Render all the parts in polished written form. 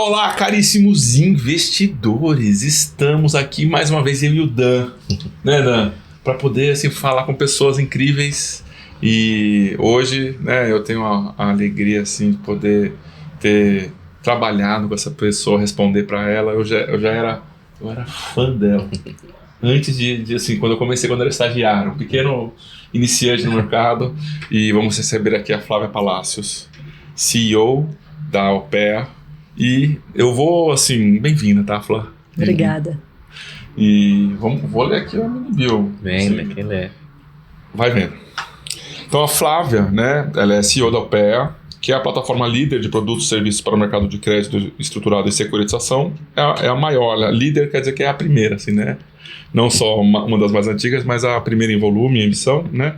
Olá, caríssimos investidores. Estamos aqui mais uma vez, eu e o Dan, né, Dan? Para poder assim, falar com pessoas incríveis. E hoje, né, eu tenho a alegria assim, de poder ter trabalhado com essa pessoa, responder para ela. Eu era fã dela. Antes de assim, quando eu era estagiário, um pequeno iniciante no mercado. E vamos receber aqui a Flávia Palacios, CEO da Alpea. E eu vou, assim, bem-vinda, tá, Flá? Obrigada. E vou ler aqui o mini bio. Vem, quem lê. Vai vendo. Então a Flávia, né, ela é CEO da Alpea, que é a plataforma líder de produtos e serviços para o mercado de crédito estruturado e securitização. É a maior, líder quer dizer que é a primeira, assim, né? Não só uma das mais antigas, mas a primeira em volume e emissão, né?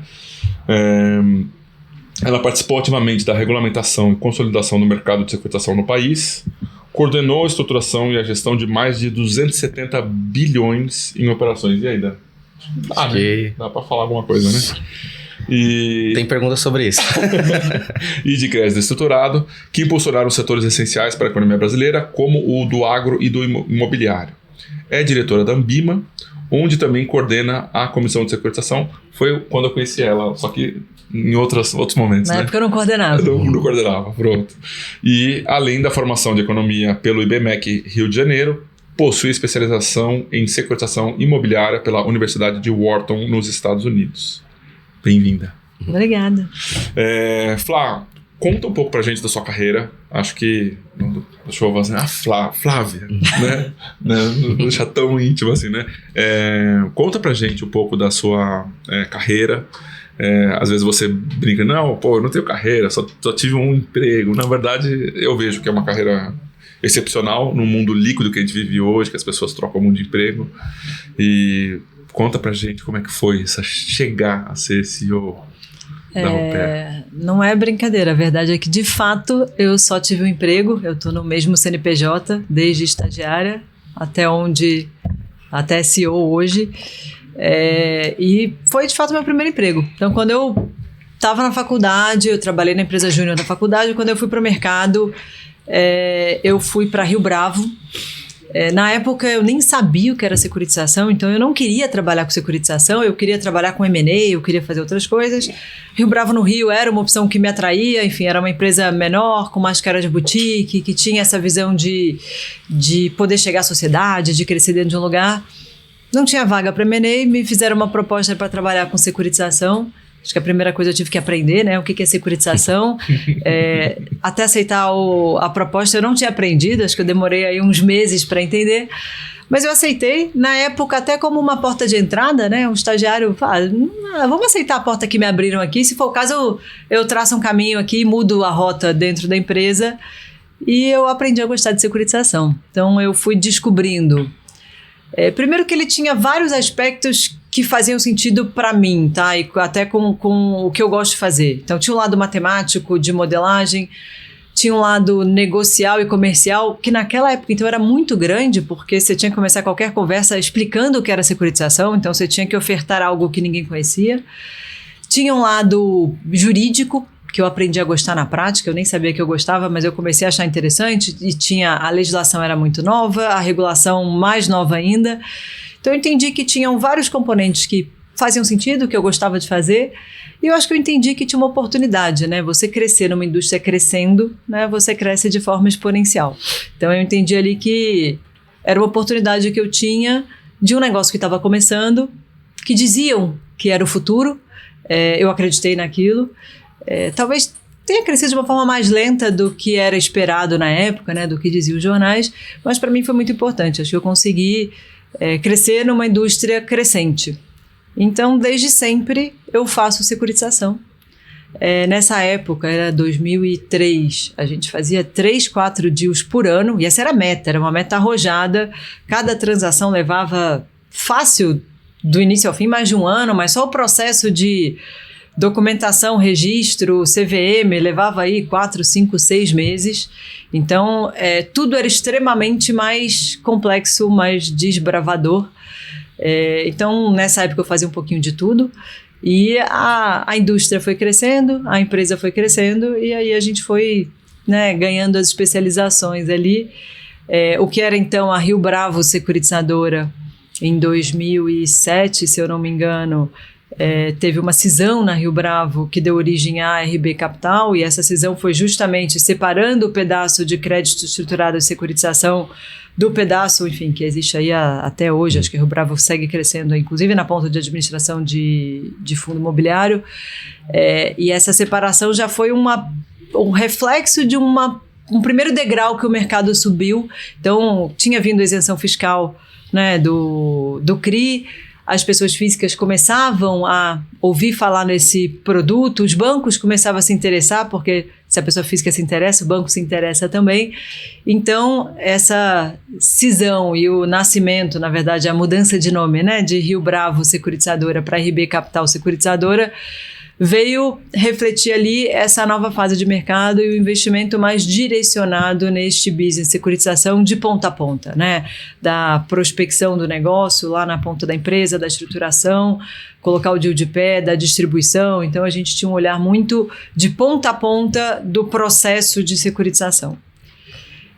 Ela participou ativamente da regulamentação e consolidação do mercado de securitização no país, coordenou a estruturação e a gestão de mais de 270 bilhões em operações. E aí, Dan? Dá para falar alguma coisa, né? Tem perguntas sobre isso. E de crédito estruturado, que impulsionaram setores essenciais para a economia brasileira, como o do agro e do imobiliário. É diretora da Ambima, onde também coordena a comissão de securitização. Foi quando eu conheci ela, só que em outros momentos. Na época eu não coordenava. Não coordenava, pronto. E além da formação de economia pelo IBMEC Rio de Janeiro, possui especialização em securitização imobiliária pela Universidade de Wharton, nos Estados Unidos. Bem-vinda. Obrigada. Flá, conta um pouco pra gente da sua carreira. Acho que... Deixa eu falar assim, Flávia, né? Não deixar tão íntimo assim, né? Conta pra gente um pouco da sua carreira. Às vezes você brinca, eu não tenho carreira, só tive um emprego. Na verdade, eu vejo que é uma carreira excepcional no mundo líquido que a gente vive hoje, que as pessoas trocam muito de emprego. E conta pra gente como é que foi chegar a ser CEO da Alpea. Não é brincadeira, a verdade é que de fato eu só tive um emprego, eu tô no mesmo CNPJ desde estagiária até CEO hoje. E foi de fato meu primeiro emprego. Então quando eu estava na faculdade, eu trabalhei na empresa júnior da faculdade. Quando eu fui para o mercado, eu fui para Rio Bravo. Na época eu nem sabia o que era securitização, então eu não queria trabalhar com securitização, eu queria trabalhar com M&A, eu queria fazer outras coisas. Rio Bravo no Rio era uma opção que me atraía, enfim, era uma empresa menor, com mais cara de boutique, que tinha essa visão de poder chegar à sociedade, de crescer dentro de um lugar. Não tinha vaga para M&A, me fizeram uma proposta para trabalhar com securitização. Acho que a primeira coisa eu tive que aprender, né? O que é securitização. Até aceitar a proposta eu não tinha aprendido, acho que eu demorei aí uns meses para entender. Mas eu aceitei, na época até como uma porta de entrada, né? Um estagiário, vamos aceitar a porta que me abriram aqui. Se for o caso, eu traço um caminho aqui, mudo a rota dentro da empresa. E eu aprendi a gostar de securitização. Então eu fui descobrindo. Primeiro que ele tinha vários aspectos que faziam sentido para mim, tá? E até com o que eu gosto de fazer. Então tinha um lado matemático, de modelagem, tinha um lado negocial e comercial, que naquela época então era muito grande, porque você tinha que começar qualquer conversa explicando o que era securitização, então você tinha que ofertar algo que ninguém conhecia. Tinha um lado jurídico, que eu aprendi a gostar na prática, eu nem sabia que eu gostava, mas eu comecei a achar interessante, e a legislação era muito nova, a regulação mais nova ainda. Então eu entendi que tinham vários componentes que faziam sentido, que eu gostava de fazer, e eu acho que eu entendi que tinha uma oportunidade, né? Você crescer numa indústria crescendo, né? Você cresce de forma exponencial. Então eu entendi ali que era uma oportunidade que eu tinha de um negócio que estava começando, que diziam que era o futuro, eu acreditei naquilo. Talvez tenha crescido de uma forma mais lenta do que era esperado na época, né? Do que diziam os jornais, mas para mim foi muito importante. Acho que eu consegui crescer numa indústria crescente. Então, desde sempre, eu faço securitização. Nessa época, era 2003, a gente fazia 3, 4 deals por ano, e essa era a meta, era uma meta arrojada. Cada transação levava fácil, do início ao fim, mais de um ano, mas só o processo de documentação, registro, CVM, levava aí 4, 5, 6 meses. Então, tudo era extremamente mais complexo, mais desbravador. Então, nessa época eu fazia um pouquinho de tudo. E a indústria foi crescendo, a empresa foi crescendo, e aí a gente foi né, ganhando as especializações ali. O que era então a Rio Bravo Securitizadora, em 2007, se eu não me engano, teve uma cisão na Rio Bravo que deu origem à RB Capital, e essa cisão foi justamente separando o pedaço de crédito estruturado e securitização do pedaço, enfim, que existe aí até hoje. Acho que a Rio Bravo segue crescendo, inclusive na ponta de administração de fundo imobiliário, e essa separação já foi um reflexo de um primeiro degrau que o mercado subiu. Então, tinha vindo a isenção fiscal, né, do CRI, as pessoas físicas começavam a ouvir falar nesse produto, os bancos começavam a se interessar, porque se a pessoa física se interessa, o banco se interessa também. Então, essa cisão e o nascimento, na verdade, a mudança de nome, né, de Rio Bravo Securitizadora para RB Capital Securitizadora, veio refletir ali essa nova fase de mercado e o investimento mais direcionado neste business, securitização de ponta a ponta, né? Da prospecção do negócio lá na ponta da empresa, da estruturação, colocar o deal de pé, da distribuição. Então, a gente tinha um olhar muito de ponta a ponta do processo de securitização.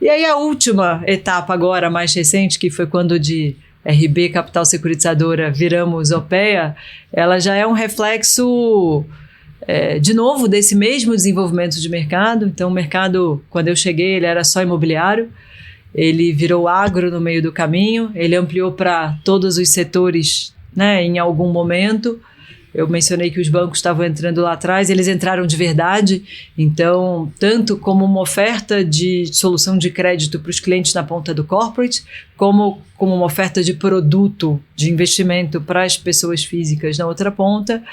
E aí, a última etapa agora, mais recente, que foi quando de RB Capital Securitizadora viramos OPEA, ela já é um reflexo, de novo, desse mesmo desenvolvimento de mercado. Então, o mercado, quando eu cheguei, ele era só imobiliário, ele virou agro no meio do caminho, ele ampliou para todos os setores, né, em algum momento. Eu mencionei que os bancos estavam entrando lá atrás, eles entraram de verdade. Então, tanto como uma oferta de solução de crédito para os clientes na ponta do corporate, como uma oferta de produto de investimento para as pessoas físicas na outra ponta.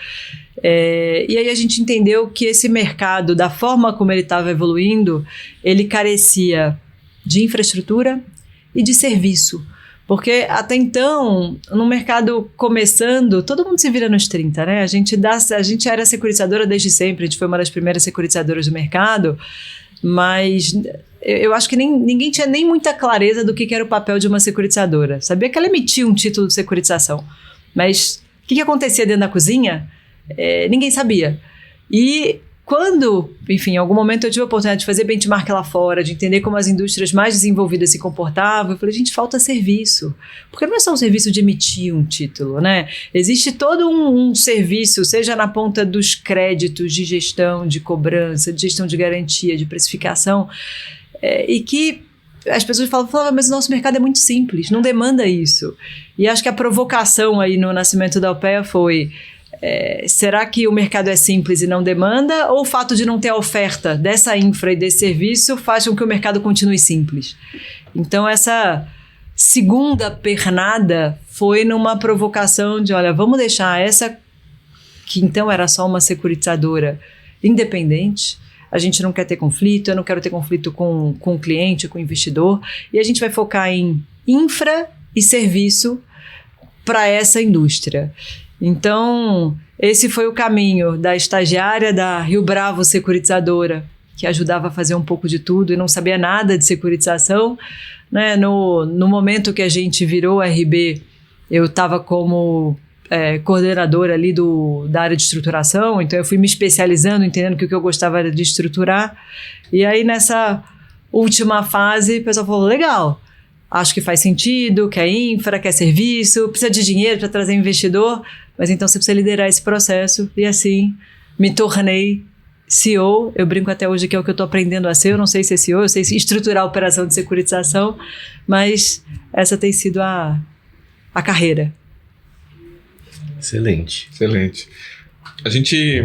E aí a gente entendeu que esse mercado, da forma como ele estava evoluindo, ele carecia de infraestrutura e de serviço. Porque até então, no mercado começando, todo mundo se vira nos 30, né? A gente era securitizadora desde sempre, a gente foi uma das primeiras securitizadoras do mercado, mas eu acho que ninguém tinha nem muita clareza do que era o papel de uma securitizadora. Sabia que ela emitia um título de securitização, mas o que acontecia dentro da cozinha, ninguém sabia. E quando, enfim, em algum momento eu tive a oportunidade de fazer benchmark lá fora, de entender como as indústrias mais desenvolvidas se comportavam, eu falei, gente, falta serviço. Porque não é só um serviço de emitir um título, né? Existe todo um serviço, seja na ponta dos créditos, de gestão, de cobrança, de gestão de garantia, de precificação, e que as pessoas falavam, mas o nosso mercado é muito simples, não demanda isso. E acho que a provocação aí no nascimento da OPEA foi... será que o mercado é simples e não demanda, ou o fato de não ter a oferta dessa infra e desse serviço faz com que o mercado continue simples? Então, essa segunda pernada foi numa provocação de, olha, vamos deixar essa, que então era só uma securitizadora independente, a gente não quer ter conflito, eu não quero ter conflito com o cliente, com o investidor, e a gente vai focar em infra e serviço para essa indústria. Então, esse foi o caminho da estagiária da Rio Bravo Securitizadora, que ajudava a fazer um pouco de tudo e não sabia nada de securitização, né? No momento que a gente virou RB, eu estava como coordenadora ali da área de estruturação, então eu fui me especializando, entendendo que o que eu gostava era de estruturar. E aí, nessa última fase, o pessoal falou, legal, acho que faz sentido, quer infra, quer serviço, precisa de dinheiro para trazer investidor, mas então você precisa liderar esse processo. E assim, me tornei CEO. Eu brinco até hoje que é o que eu estou aprendendo a ser. Eu não sei ser CEO, eu sei estruturar a operação de securitização, mas essa tem sido a carreira. Excelente. Excelente. A gente...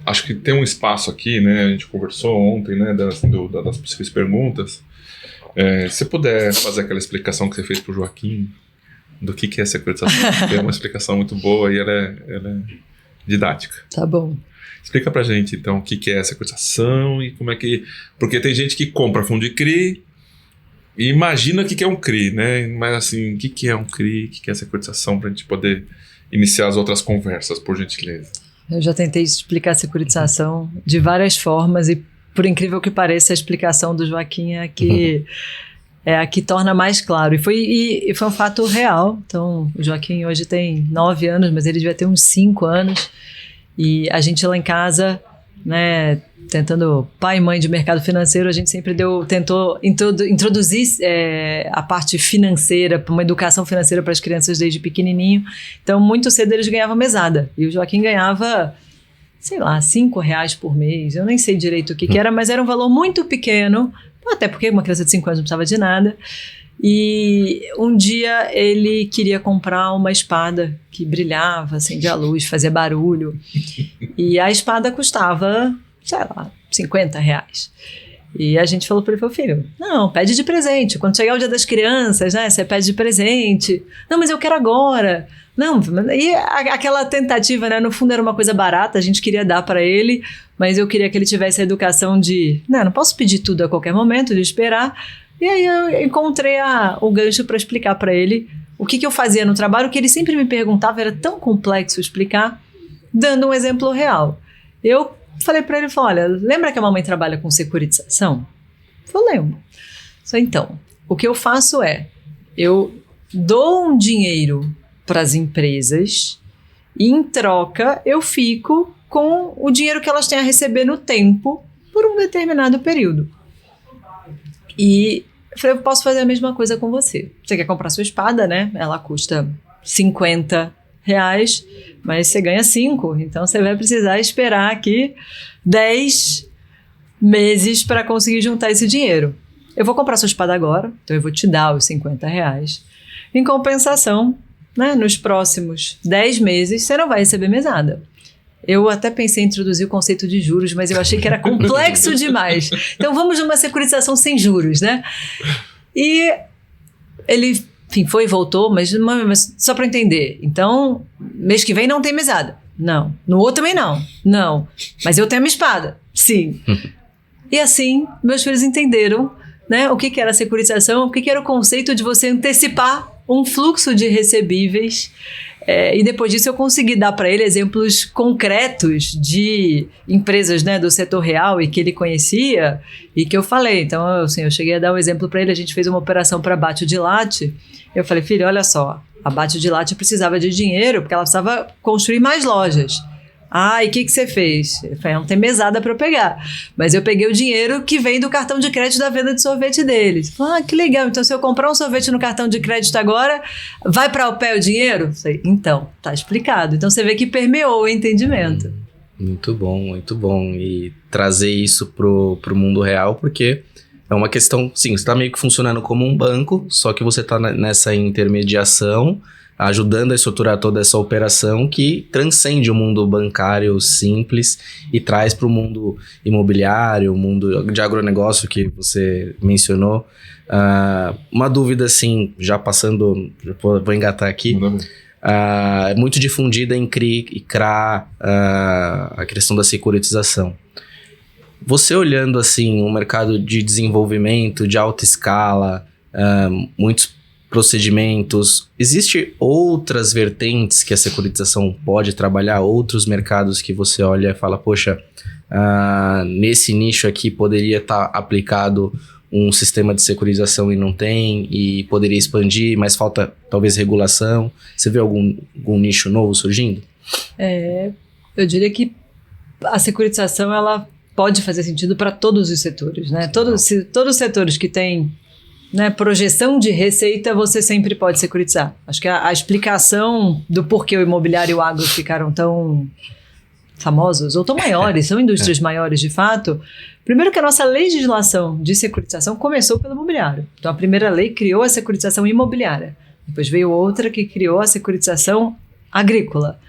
acho que tem um espaço aqui, né? A gente conversou ontem, né? Das possíveis perguntas. Se você puder fazer aquela explicação que você fez para o Joaquim do que é securitização, tem uma explicação muito boa e ela é didática. Tá bom. Explica pra gente, então, o que é securitização e como é que... Porque tem gente que compra fundo de CRI e imagina o que é um CRI, né? Mas assim, o que é um CRI, o que é securitização, pra gente poder iniciar as outras conversas, por gentileza. Eu já tentei explicar a securitização de várias formas e, por incrível que pareça, a explicação do Joaquim é a que torna mais claro. E foi um fato real. Então, o Joaquim hoje tem 9 anos, mas ele devia ter uns 5 anos. E a gente lá em casa, né, tentando, pai e mãe de mercado financeiro, a gente sempre tentou introduzir a parte financeira, uma educação financeira para as crianças desde pequenininho. Então, muito cedo eles ganhavam mesada. E o Joaquim ganhava, sei lá, R$5 por mês. Eu nem sei direito o que era, mas era um valor muito pequeno, até porque uma criança de 5 anos não precisava de nada. E um dia ele queria comprar uma espada que brilhava, acendia a luz, fazia barulho. E a espada custava, sei lá, R$50. E a gente falou para ele, filho, não, pede de presente. Quando chegar o dia das crianças, né, você pede de presente. Não, mas eu quero agora. Não, e aquela tentativa, né, no fundo era uma coisa barata, a gente queria dar para ele, mas eu queria que ele tivesse a educação de, não posso pedir tudo a qualquer momento, de esperar. E aí eu encontrei o gancho para explicar para ele o que eu fazia no trabalho, que ele sempre me perguntava, era tão complexo explicar, dando um exemplo real. Eu falei para ele, olha, lembra que a mamãe trabalha com securitização? Eu lembro. Então, o que eu faço eu dou um dinheiro para as empresas e, em troca, eu fico com o dinheiro que elas têm a receber no tempo por um determinado período. E eu falei, eu posso fazer a mesma coisa com você. Você quer comprar sua espada, né? Ela custa R$50, mas você ganha 5, então você vai precisar esperar aqui 10 meses para conseguir juntar esse dinheiro. Eu vou comprar sua espada agora, então eu vou te dar os R$50. Em compensação, né, nos próximos 10 meses, você não vai receber mesada. Eu até pensei em introduzir o conceito de juros, mas eu achei que era complexo demais. Então vamos numa securitização sem juros, né? E ele, enfim, foi e voltou, mas só para entender. Então, mês que vem não tem mesada. Não. No outro também não. Não. Mas eu tenho a minha espada. Sim. E assim, meus filhos entenderam, né, o que era a securitização, o que era o conceito de você antecipar um fluxo de recebíveis. E depois disso eu consegui dar para ele exemplos concretos de empresas, né, do setor real e que ele conhecia e que eu falei. Então, assim, eu cheguei a dar um exemplo para ele, a gente fez uma operação para Batio de Latte. Eu falei, filho, olha só, a Batio de Latte precisava de dinheiro porque ela precisava construir mais lojas. E o que você fez? Eu falei, não tem mesada para eu pegar. Mas eu peguei o dinheiro que vem do cartão de crédito da venda de sorvete deles. Falei, que legal. Então, se eu comprar um sorvete no cartão de crédito agora, vai para o pé o dinheiro? Eu falei, então, tá explicado. Então, você vê que permeou o entendimento. Muito bom, muito bom. E trazer isso pro mundo real, porque é uma questão, sim, você está meio que funcionando como um banco, só que você está nessa intermediação, ajudando a estruturar toda essa operação que transcende o mundo bancário simples e traz para o mundo imobiliário, o mundo de agronegócio que você mencionou. Uma dúvida, assim, já passando, vou engatar aqui, é muito difundida em CRI e CRA a questão da securitização. Você olhando assim um mercado de desenvolvimento, de alta escala, muitos procedimentos, existe outras vertentes que a securitização pode trabalhar, outros mercados que você olha e fala, poxa, nesse nicho aqui poderia estar aplicado um sistema de securitização e não tem, e poderia expandir, mas falta talvez regulação. Você vê algum nicho novo surgindo? Eu diria que a securitização ela pode fazer sentido para todos os setores, né? Todos os setores que têm, né, projeção de receita, você sempre pode securitizar. Acho que a explicação do porquê o imobiliário e o agro ficaram tão famosos ou tão maiores, são indústrias maiores de fato. Primeiro que a nossa legislação de securitização começou pelo imobiliário. Então a primeira lei criou a securitização imobiliária. Depois veio outra que criou a securitização agrícola.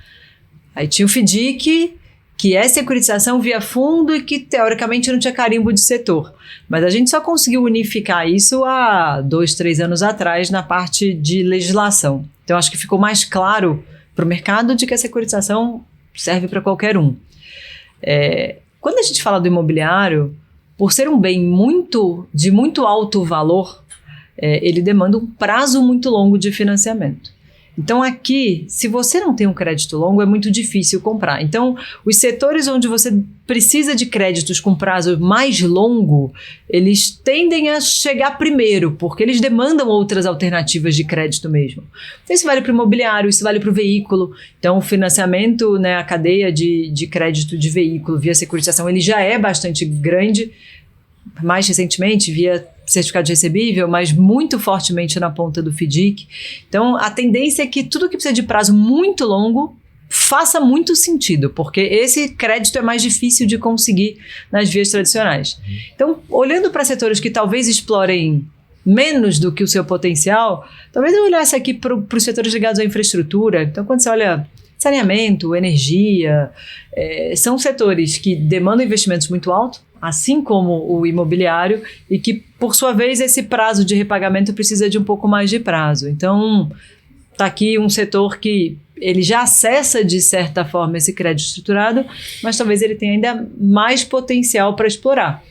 Aí tinha o FDIC, que é securitização via fundo e que teoricamente não tinha carimbo de setor. Mas a gente só conseguiu unificar isso há 2, 3 anos atrás na parte de legislação. Então acho que ficou mais claro para o mercado de que a securitização serve para qualquer um. Quando a gente fala do imobiliário, por ser um bem de muito alto valor, ele demanda um prazo muito longo de financiamento. Então aqui, se você não tem um crédito longo, é muito difícil comprar. Então, os setores onde você precisa de créditos com prazo mais longo, eles tendem a chegar primeiro, porque eles demandam outras alternativas de crédito mesmo. Isso vale para o imobiliário, isso vale para o veículo. Então, o financiamento, né, a cadeia de crédito de veículo via securitização, ele já é bastante grande. Mais recentemente, via certificado de recebível, mas muito fortemente na ponta do FDIC. Então, a tendência é que tudo que precisa de prazo muito longo faça muito sentido, porque esse crédito é mais difícil de conseguir nas vias tradicionais. Então, olhando para setores que talvez explorem menos do que o seu potencial, talvez eu olhasse aqui para os setores ligados à infraestrutura. Então, quando você olha saneamento, energia, são setores que demandam investimentos muito altos, assim como o imobiliário, e que, por sua vez, esse prazo de repagamento precisa de um pouco mais de prazo. Então, está aqui um setor que ele já acessa, de certa forma, esse crédito estruturado, mas talvez ele tenha ainda mais potencial para explorar.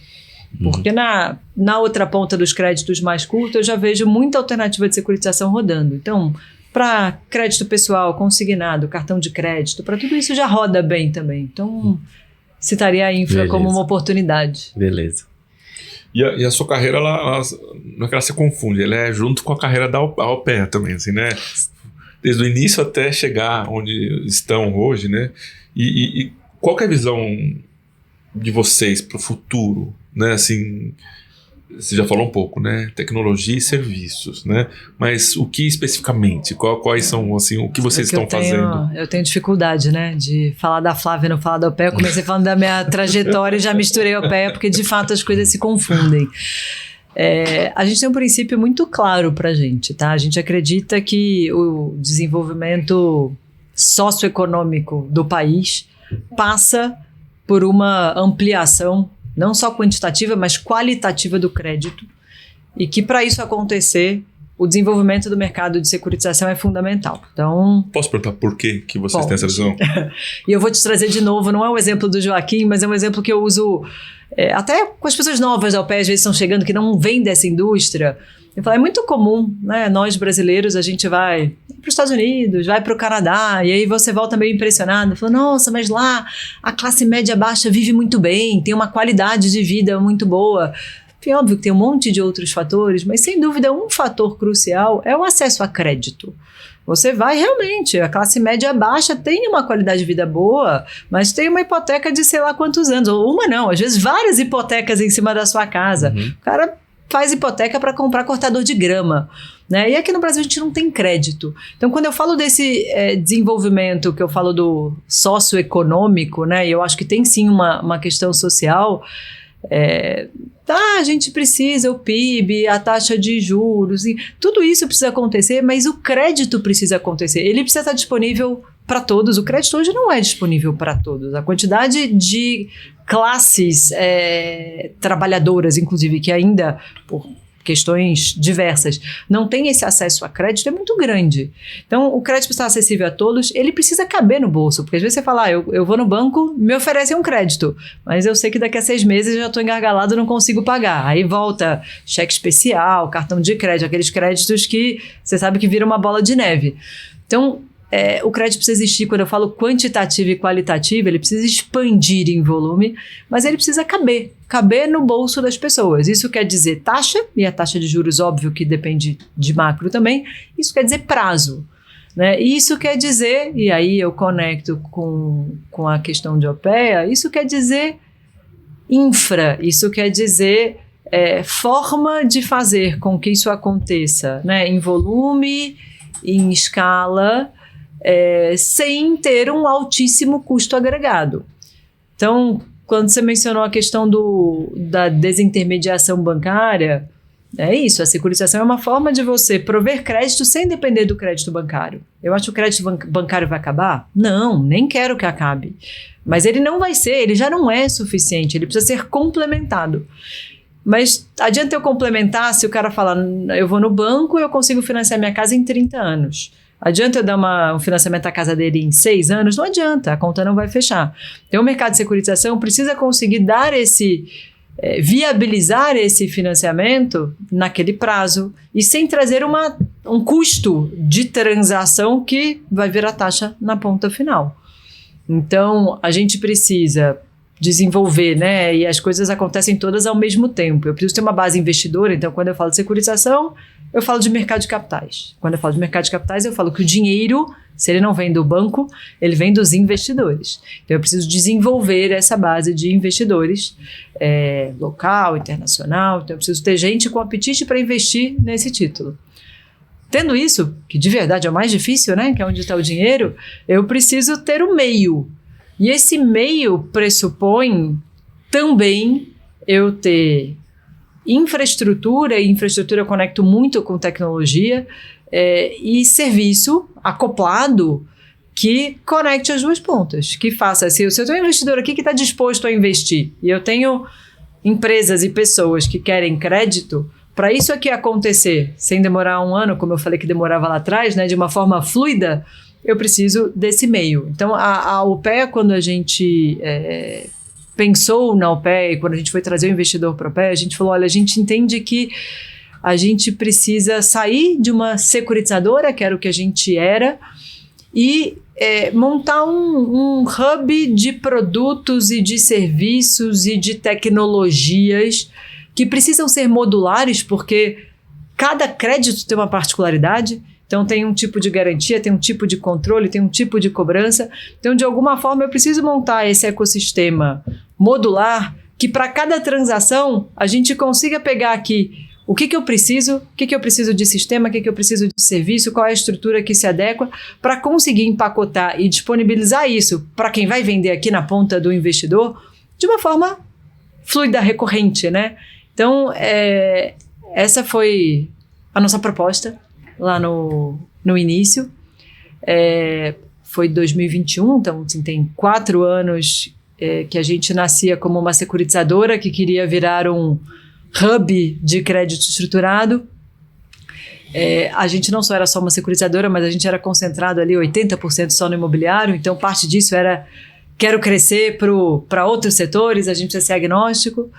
Porque na outra ponta dos créditos mais curtos, eu já vejo muita alternativa de securitização rodando. Então, para crédito pessoal, consignado, cartão de crédito, para tudo isso já roda bem também. Então, citaria a infra como uma oportunidade. Beleza. E a sua carreira, ela não é que ela se confunde, ela é junto com a carreira da Alpea também, assim, né? Desde o início até chegar onde estão hoje, né? E qual que é a visão de vocês para o futuro, né? Assim, você já falou um pouco, né? Tecnologia e serviços, né? Mas o que especificamente? Quais são, assim, o que vocês estão fazendo? Eu tenho dificuldade, né? De falar da Flávia e não falar da Alpea. Eu comecei falando da minha trajetória e já misturei a Alpea, porque de fato as coisas se confundem. A gente tem um princípio muito claro pra gente, tá? A gente acredita que o desenvolvimento socioeconômico do país passa por uma ampliação, não só quantitativa, mas qualitativa do crédito, e que para isso acontecer, o desenvolvimento do mercado de securitização é fundamental. Então, posso perguntar por que vocês têm essa visão? E eu vou te trazer de novo, não é um exemplo do Joaquim, mas é um exemplo que eu uso até com as pessoas novas da Alpea, às vezes estão chegando, que não vêm dessa indústria. Eu falo, é muito comum, né? Nós brasileiros, a gente vai para os Estados Unidos, vai para o Canadá, e aí você volta meio impressionado, fala, nossa, mas lá a classe média baixa vive muito bem, tem uma qualidade de vida muito boa. É óbvio que tem um monte de outros fatores, mas sem dúvida um fator crucial é o acesso a crédito. Você vai realmente, a classe média baixa tem uma qualidade de vida boa, mas tem uma hipoteca de sei lá quantos anos, ou uma não, às vezes várias hipotecas em cima da sua casa. O cara faz hipoteca para comprar cortador de grama, né? E aqui no Brasil a gente não tem crédito. Então, quando eu falo desse desenvolvimento, que eu falo do socioeconômico, né? E eu acho que tem sim uma questão social. A gente precisa, o PIB, a taxa de juros, e tudo isso precisa acontecer, mas o crédito precisa acontecer. Ele precisa estar disponível para todos. O crédito hoje não é disponível para todos. A quantidade de classes trabalhadoras, inclusive, que ainda, por questões diversas, não tem esse acesso a crédito, é muito grande. Então, o crédito precisa estar acessível a todos, ele precisa caber no bolso, porque às vezes você fala, eu vou no banco, me oferecem um crédito, mas eu sei que daqui a 6 meses eu já estou engargalado e não consigo pagar. Aí volta cheque especial, cartão de crédito, aqueles créditos que você sabe que viram uma bola de neve. Então, o crédito precisa existir. Quando eu falo quantitativo e qualitativo, ele precisa expandir em volume, mas ele precisa caber no bolso das pessoas. Isso quer dizer taxa, e a taxa de juros, óbvio que depende de macro também. Isso quer dizer prazo, né? Isso quer dizer, e aí eu conecto com a questão de Alpea, isso quer dizer infra, isso quer dizer forma de fazer com que isso aconteça, né? Em volume, em escala, sem ter um altíssimo custo agregado. Então, quando você mencionou a questão da desintermediação bancária, é isso, a securitização é uma forma de você prover crédito sem depender do crédito bancário. Eu acho que o crédito bancário vai acabar? Não, nem quero que acabe. Mas ele não vai ser, ele já não é suficiente, ele precisa ser complementado. Mas adianta eu complementar se o cara falar, eu vou no banco e eu consigo financiar minha casa em 30 anos. Adianta eu dar um financiamento da casa dele em 6 anos? Não adianta, a conta não vai fechar. Então o mercado de securitização precisa conseguir dar viabilizar esse financiamento naquele prazo e sem trazer uma um custo de transação que vai virar taxa na ponta final. Então, a gente precisa desenvolver, né? E as coisas acontecem todas ao mesmo tempo. Eu preciso ter uma base investidora, então quando eu falo de securitização, eu falo de mercado de capitais. Quando eu falo de mercado de capitais, eu falo que o dinheiro, se ele não vem do banco, ele vem dos investidores. Então eu preciso desenvolver essa base de investidores, local, internacional. Então eu preciso ter gente com apetite para investir nesse título. Tendo isso, que de verdade é o mais difícil, né? Que é onde está o dinheiro, eu preciso ter o meio. E esse meio pressupõe também eu ter infraestrutura, e infraestrutura eu conecto muito com tecnologia, e serviço acoplado que conecte as duas pontas, que faça, se eu tenho um investidor aqui que está disposto a investir, e eu tenho empresas e pessoas que querem crédito, para isso aqui acontecer, sem demorar um ano, como eu falei que demorava lá atrás, né, de uma forma fluida, eu preciso desse meio. Então, a OPEA, quando a gente pensou na OPEA, e quando a gente foi trazer o investidor para a OPEA, a gente falou, olha, a gente entende que a gente precisa sair de uma securitizadora, que era o que a gente era, e montar um hub de produtos e de serviços e de tecnologias que precisam ser modulares, porque cada crédito tem uma particularidade. Então, tem um tipo de garantia, tem um tipo de controle, tem um tipo de cobrança. Então, de alguma forma, eu preciso montar esse ecossistema modular que, para cada transação, a gente consiga pegar aqui o que eu preciso, o que eu preciso de sistema, o que eu preciso de serviço, qual é a estrutura que se adequa, para conseguir empacotar e disponibilizar isso para quem vai vender aqui na ponta do investidor de uma forma fluida, recorrente, né? Então, essa foi a nossa proposta lá no início. Foi 2021, então assim, tem 4 anos que a gente nascia como uma securitizadora que queria virar um hub de crédito estruturado. A gente não só era só uma securitizadora, mas a gente era concentrado ali 80% só no imobiliário, então parte disso era quero crescer para outros setores, a gente precisa ser agnóstico.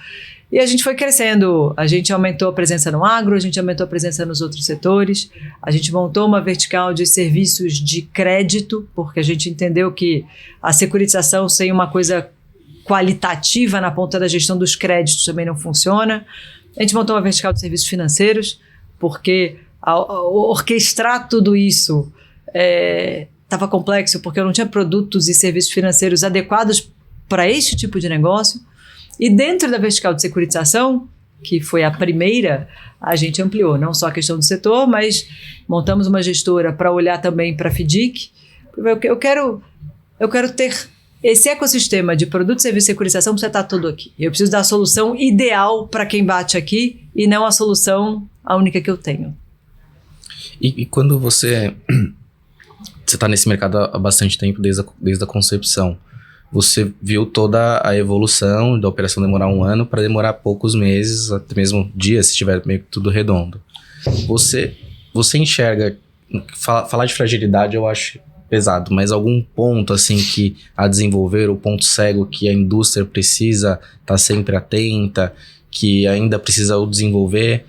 E a gente foi crescendo, a gente aumentou a presença no agro, a gente aumentou a presença nos outros setores, a gente montou uma vertical de serviços de crédito, porque a gente entendeu que a securitização sem uma coisa qualitativa na ponta da gestão dos créditos também não funciona. A gente montou uma vertical de serviços financeiros, porque orquestrar tudo isso estava complexo, porque eu não tinha produtos e serviços financeiros adequados para este tipo de negócio. E dentro da vertical de securitização, que foi a primeira, a gente ampliou não só a questão do setor, mas montamos uma gestora para olhar também para a FDIC. Eu quero ter esse ecossistema de produto, serviço e securitização, precisa estar todo aqui. Eu preciso dar a solução ideal para quem bate aqui e não a solução a única que eu tenho. E quando você está nesse mercado há bastante tempo, desde a concepção, você viu toda a evolução da operação demorar 1 ano para demorar poucos meses, até mesmo dias, se estiver meio que tudo redondo. Você enxerga, falar de fragilidade eu acho pesado, mas algum ponto assim que a desenvolver, o ponto cego que a indústria precisa estar sempre atenta, que ainda precisa o desenvolver,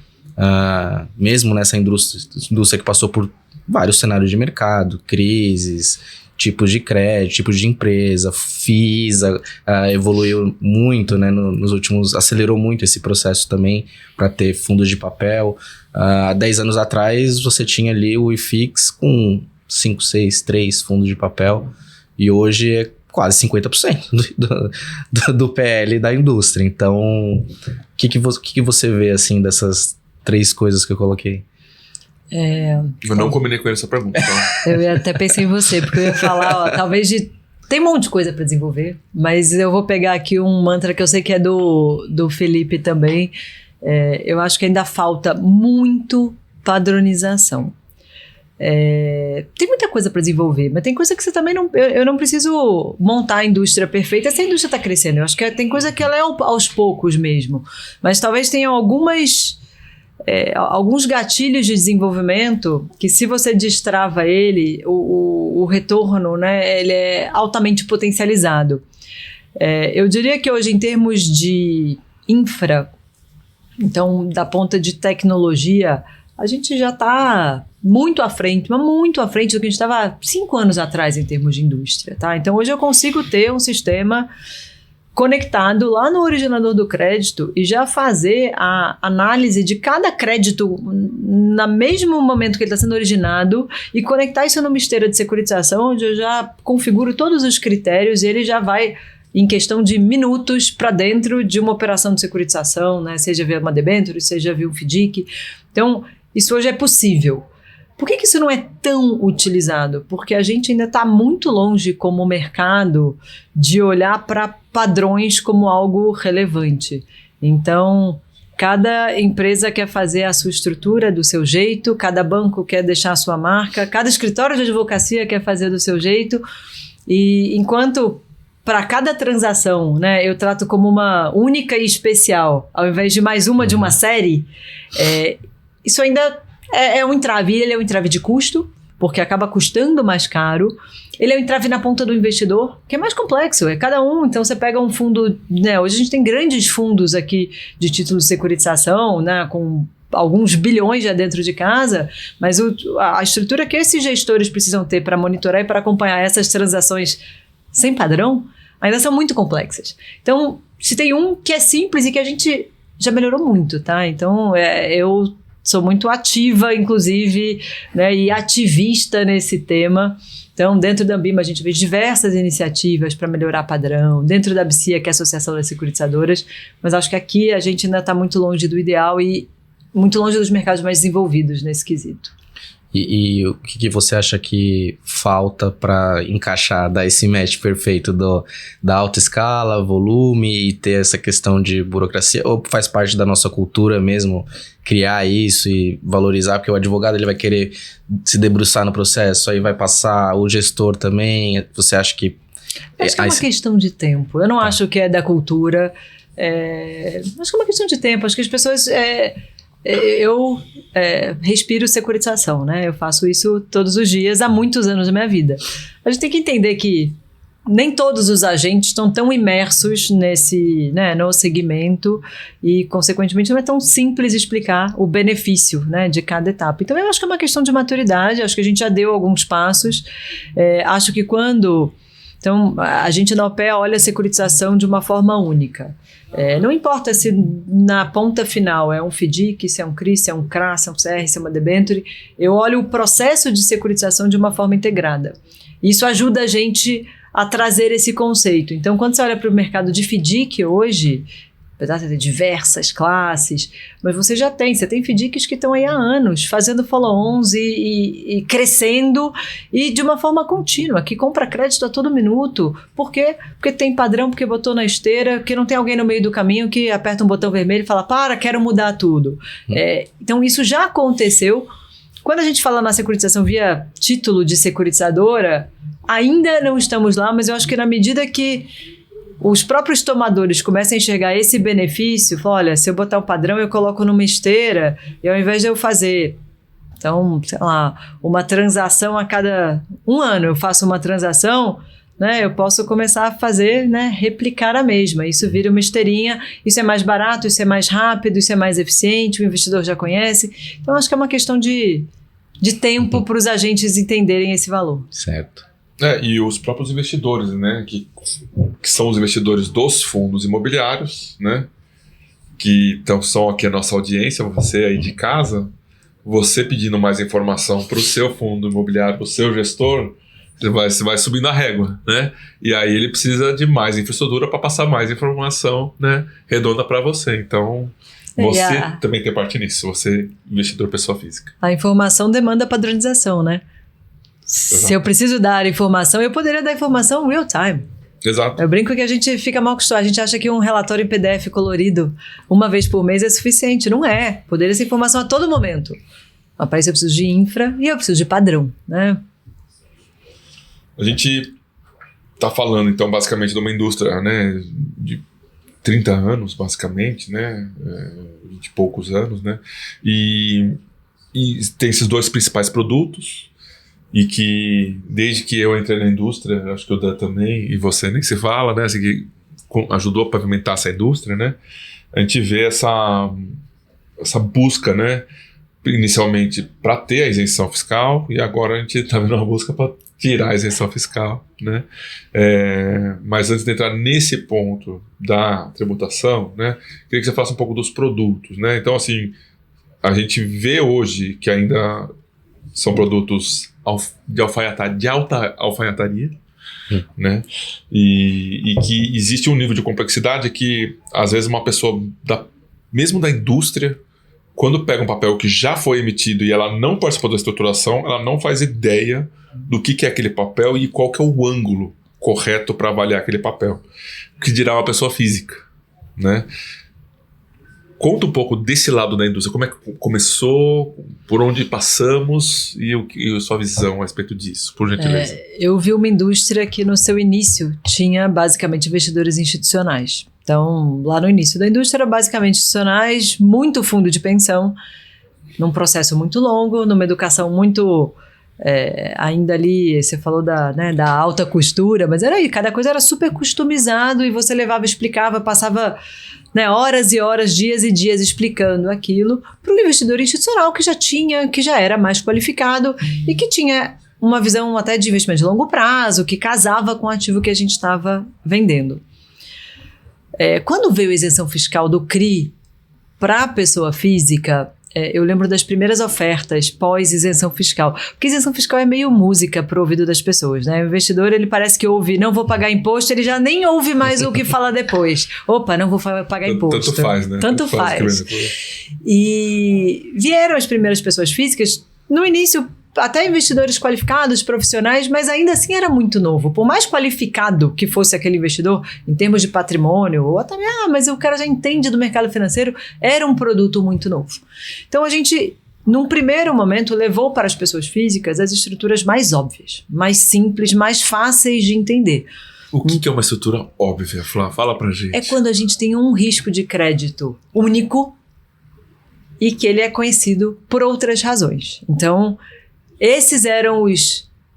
mesmo nessa indústria que passou por vários cenários de mercado, crises, tipos de crédito, tipos de empresa, FIIs, evoluiu muito, né, nos últimos, acelerou muito esse processo também para ter fundos de papel. Há 10 anos atrás você tinha ali o IFIX com 5, 6, 3 fundos de papel e hoje é quase 50% do PL da indústria. Então, o que você vê assim dessas 3 coisas que eu coloquei? Eu não combinei com ele essa pergunta. Então. Eu até pensei em você, porque eu ia falar, talvez tem um monte de coisa para desenvolver, mas eu vou pegar aqui um mantra que eu sei que é do Felipe também. Eu acho que ainda falta muito padronização. Tem muita coisa para desenvolver, mas tem coisa que você também não... Eu não preciso montar a indústria perfeita se a indústria está crescendo. Eu acho que tem coisa que ela é aos poucos mesmo, mas talvez tenham alguns gatilhos de desenvolvimento que, se você destrava ele, o retorno, né, ele é altamente potencializado. Eu diria que hoje, em termos de infra, então da ponta de tecnologia, a gente já está muito à frente, mas muito à frente do que a gente estava 5 anos atrás em termos de indústria, tá? Então hoje eu consigo ter um sistema conectado lá no originador do crédito e já fazer a análise de cada crédito no mesmo momento que ele está sendo originado e conectar isso numa esteira de securitização onde eu já configuro todos os critérios e ele já vai em questão de minutos para dentro de uma operação de securitização, né? Seja via uma debênture, seja via um FDIC. Então, isso hoje é possível. Por que isso não é tão utilizado? Porque a gente ainda está muito longe como mercado de olhar para padrões como algo relevante. Então, cada empresa quer fazer a sua estrutura do seu jeito, cada banco quer deixar a sua marca, cada escritório de advocacia quer fazer do seu jeito. E enquanto para cada transação, né, eu trato como uma única e especial, ao invés de mais uma de uma série, isso ainda é um entrave. Ele é um entrave de custo, porque acaba custando mais caro. Ele é um entrave na ponta do investidor, que é mais complexo, é cada um. Então você pega um fundo, né, hoje a gente tem grandes fundos aqui de títulos de securitização, né, com alguns bilhões já dentro de casa, mas a estrutura que esses gestores precisam ter para monitorar e para acompanhar essas transações sem padrão, ainda são muito complexas. Então, se tem um que é simples e que a gente já melhorou muito, tá? Então, eu sou muito ativa, inclusive, né, e ativista nesse tema. Então, dentro da Ambima, a gente vê diversas iniciativas para melhorar padrão, dentro da BCIA, que é a Associação das Securitizadoras, mas acho que aqui a gente ainda está muito longe do ideal e muito longe dos mercados mais desenvolvidos nesse quesito. E o que você acha que falta para encaixar, dar esse match perfeito da alta escala, volume e ter essa questão de burocracia? Ou faz parte da nossa cultura mesmo criar isso e valorizar? Porque o advogado ele vai querer se debruçar no processo, aí vai passar o gestor também. Você acha que... Acho que é uma questão de tempo. Eu não acho que é da cultura. Acho que é uma questão de tempo. Acho que as pessoas... Eu respiro securitização, né? Eu faço isso todos os dias há muitos anos da minha vida. A gente tem que entender que nem todos os agentes estão tão imersos nesse, né, no segmento e, consequentemente, não é tão simples explicar o benefício, né, de cada etapa. Então, eu acho que é uma questão de maturidade, acho que a gente já deu alguns passos. Acho que quando... Então, a gente na OPEA olha a securitização de uma forma única. Não importa se na ponta final é um FDIC, se é um CRI, se é um CRA, se é um CR, se é uma debênture, eu olho o processo de securitização de uma forma integrada. Isso ajuda a gente a trazer esse conceito. Então, quando você olha para o mercado de FDIC hoje, apesar de ter diversas classes, mas você tem FDICs que estão aí há anos fazendo follow-ons e crescendo e de uma forma contínua, que compra crédito a todo minuto. Por quê? Porque tem padrão, porque botou na esteira, porque não tem alguém no meio do caminho que aperta um botão vermelho e fala, quero mudar tudo. Então isso já aconteceu. Quando a gente fala na securitização via título de securitizadora, ainda não estamos lá, mas eu acho que na medida que os próprios tomadores começam a enxergar esse benefício, olha, se eu botar um padrão, eu coloco numa esteira, e ao invés de eu fazer, então, sei lá, uma transação a cada 1 ano, eu faço uma transação, né, eu posso começar a fazer, né, replicar a mesma. Isso vira uma esteirinha, isso é mais barato, isso é mais rápido, isso é mais eficiente, o investidor já conhece. Então, acho que é uma questão de tempo para os agentes entenderem esse valor. Certo. E os próprios investidores, né, que são os investidores dos fundos imobiliários, né, que então são aqui a nossa audiência, você aí de casa, você pedindo mais informação para o seu fundo imobiliário, para o seu gestor, você vai subindo a régua, né, e aí ele precisa de mais infraestrutura para passar mais informação, né, redonda para você. Então, você também tem parte nisso, você investidor pessoa física. A informação demanda padronização, né? Exato. Se eu preciso dar informação, eu poderia dar informação real time. Exato. Eu brinco que a gente fica mal acostumado. A gente acha que um relatório em PDF colorido uma vez por mês é suficiente. Não é. Poderia ser informação a todo momento. Mas para isso eu preciso de infra e eu preciso de padrão, né? A gente está falando, então, basicamente de uma indústria, né, de 30 anos, basicamente, né? 20 e poucos anos, né? E tem esses 2 principais produtos. E que, desde que eu entrei na indústria, acho que o Dan também, e você nem se fala, né? Assim, que ajudou a pavimentar essa indústria, né? A gente vê essa busca, né? inicialmente para ter a isenção fiscal, e agora a gente está vendo uma busca para tirar a isenção fiscal, né? Mas antes de entrar nesse ponto da tributação, né, queria que você falasse um pouco dos produtos, né? Então, assim, a gente vê hoje que ainda são produtos de alta alfaiataria, né? E que existe um nível de complexidade que, às vezes, uma pessoa, mesmo da indústria, quando pega um papel que já foi emitido e ela não participou da estruturação, ela não faz ideia do que é aquele papel e qual que é o ângulo correto para avaliar aquele papel, que dirá uma pessoa física, né? Conta um pouco desse lado da indústria, como é que começou, por onde passamos e a sua visão a respeito disso, por gentileza. Eu vi uma indústria que no seu início tinha basicamente investidores institucionais. Então, lá no início da indústria, era basicamente institucionais, muito fundo de pensão, num processo muito longo, numa educação muito... ainda ali, você falou da alta costura, mas era aí, cada coisa era super customizado e você levava, explicava, passava... horas e horas, dias e dias explicando aquilo para o investidor institucional que já era mais qualificado e que tinha uma visão até de investimento de longo prazo, que casava com o ativo que a gente estava vendendo. Quando veio a isenção fiscal do CRI para a pessoa física, eu lembro das primeiras ofertas pós-isenção fiscal, porque isenção fiscal é meio música para o ouvido das pessoas, né? O investidor, ele parece que ouve, não vou pagar imposto, ele já nem ouve mais o que fala depois. Opa, não vou pagar imposto. Tanto faz, né? Tanto faz. E vieram as primeiras pessoas físicas, no início, até investidores qualificados, profissionais, mas ainda assim era muito novo. Por mais qualificado que fosse aquele investidor, em termos de patrimônio, ou até, mas o cara já entende do mercado financeiro, era um produto muito novo. Então a gente, num primeiro momento, levou para as pessoas físicas as estruturas mais óbvias, mais simples, mais fáceis de entender. O que é uma estrutura óbvia, Flá? Fala pra gente. É quando a gente tem um risco de crédito único e que ele é conhecido por outras razões. Então, esses eram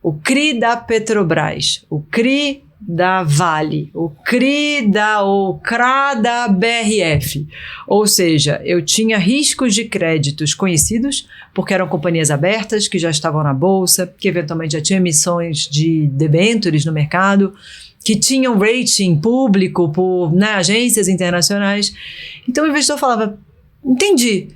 o CRI da Petrobras, o CRI da Vale, o CRI o CRA da BRF. Ou seja, eu tinha riscos de créditos conhecidos, porque eram companhias abertas, que já estavam na bolsa, que eventualmente já tinham emissões de debêntures no mercado, que tinham rating público por agências internacionais. Então o investidor falava, entendi.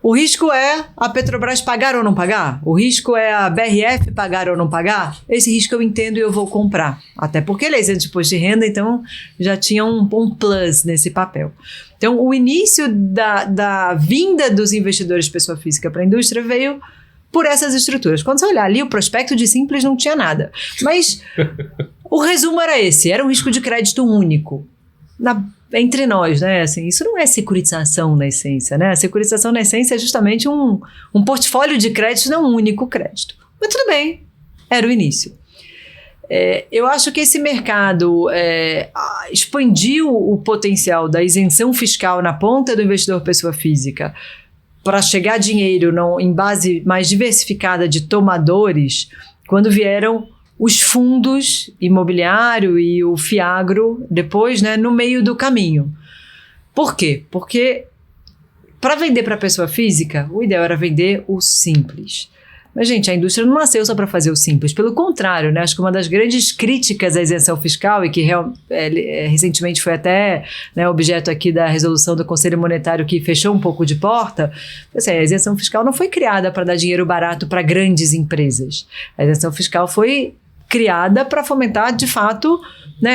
O risco é a Petrobras pagar ou não pagar? O risco é a BRF pagar ou não pagar? Esse risco eu entendo e eu vou comprar. Até porque ele é isento de imposto de renda, então já tinha um plus nesse papel. Então, o início da vinda dos investidores pessoa física para a indústria veio por essas estruturas. Quando você olhar ali, o prospecto de Simples não tinha nada. Mas o resumo era esse, era um risco de crédito único. Entre nós, né? Assim, isso não é securitização na essência, né? A securitização na essência é justamente um portfólio de crédito, não um único crédito. Mas tudo bem, era o início. Eu acho que esse mercado expandiu o potencial da isenção fiscal na ponta do investidor pessoa física para chegar dinheiro em base mais diversificada de tomadores quando vieram os fundos imobiliário e o Fiagro depois, no meio do caminho. Por quê? Porque para vender para a pessoa física, o ideal era vender o simples. Mas, gente, a indústria não nasceu só para fazer o simples. Pelo contrário, acho que uma das grandes críticas à isenção fiscal, e que recentemente foi até objeto aqui da resolução do Conselho Monetário que fechou um pouco de porta, a isenção fiscal não foi criada para dar dinheiro barato para grandes empresas. A isenção fiscal foi criada para fomentar, de fato,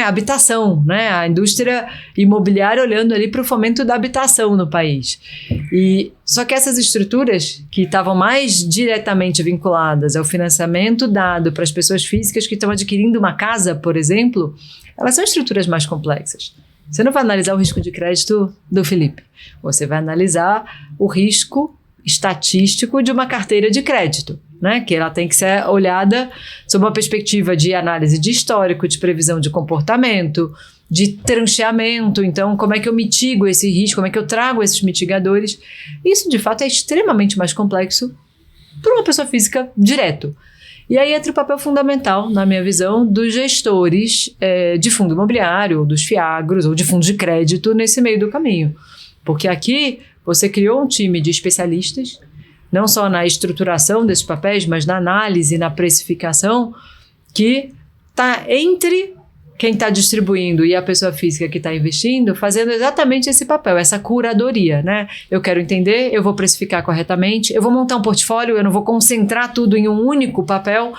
habitação, a indústria imobiliária olhando ali para o fomento da habitação no país. Só que essas estruturas que estavam mais diretamente vinculadas ao financiamento dado para as pessoas físicas que estão adquirindo uma casa, por exemplo, elas são estruturas mais complexas. Você não vai analisar o risco de crédito do Felipe, você vai analisar o risco estatístico de uma carteira de crédito, que ela tem que ser olhada sob uma perspectiva de análise de histórico, de previsão de comportamento, de trancheamento. Então, como é que eu mitigo esse risco, como é que eu trago esses mitigadores? Isso, de fato, é extremamente mais complexo para uma pessoa física direto. E aí entra o papel fundamental, na minha visão, dos gestores de fundo imobiliário, ou dos fiagros, ou de fundos de crédito nesse meio do caminho. Porque aqui você criou um time de especialistas, não só na estruturação desses papéis, mas na análise, na precificação, que está entre quem está distribuindo e a pessoa física que está investindo, fazendo exatamente esse papel, essa curadoria, né? Eu quero entender, eu vou precificar corretamente, eu vou montar um portfólio, eu não vou concentrar tudo em um único papel.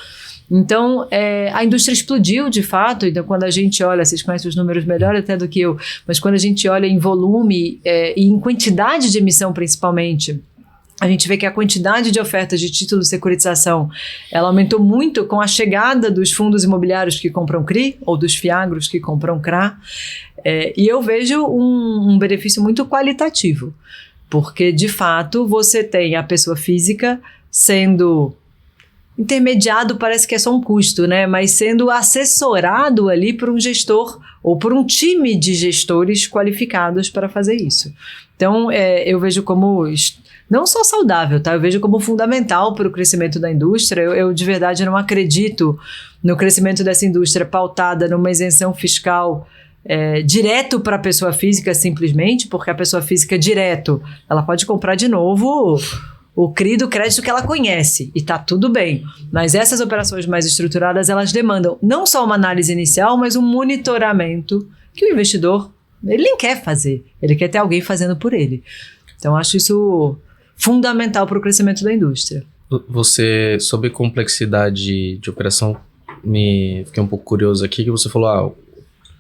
Então, a indústria explodiu de fato. Então, quando a gente olha, vocês conhecem os números melhor até do que eu, mas quando a gente olha em volume e em quantidade de emissão principalmente, a gente vê que a quantidade de ofertas de títulos de securitização, ela aumentou muito com a chegada dos fundos imobiliários que compram CRI, ou dos fiagros que compram CRA, e eu vejo um benefício muito qualitativo, porque, de fato, você tem a pessoa física sendo intermediado, parece que é só um custo, né? Mas sendo assessorado ali por um gestor ou por um time de gestores qualificados para fazer isso. Então, eu vejo como não só saudável, tá? Eu vejo como fundamental para o crescimento da indústria. Eu de verdade não acredito no crescimento dessa indústria pautada numa isenção fiscal direto para a pessoa física simplesmente, porque a pessoa física direto, ela pode comprar de novo o CRI do crédito que ela conhece, e tá tudo bem. Mas essas operações mais estruturadas, elas demandam não só uma análise inicial, mas um monitoramento que o investidor, ele nem quer fazer, ele quer ter alguém fazendo por ele. Então, acho isso fundamental para o crescimento da indústria. Você, sobre complexidade de operação, fiquei um pouco curioso aqui, que você falou,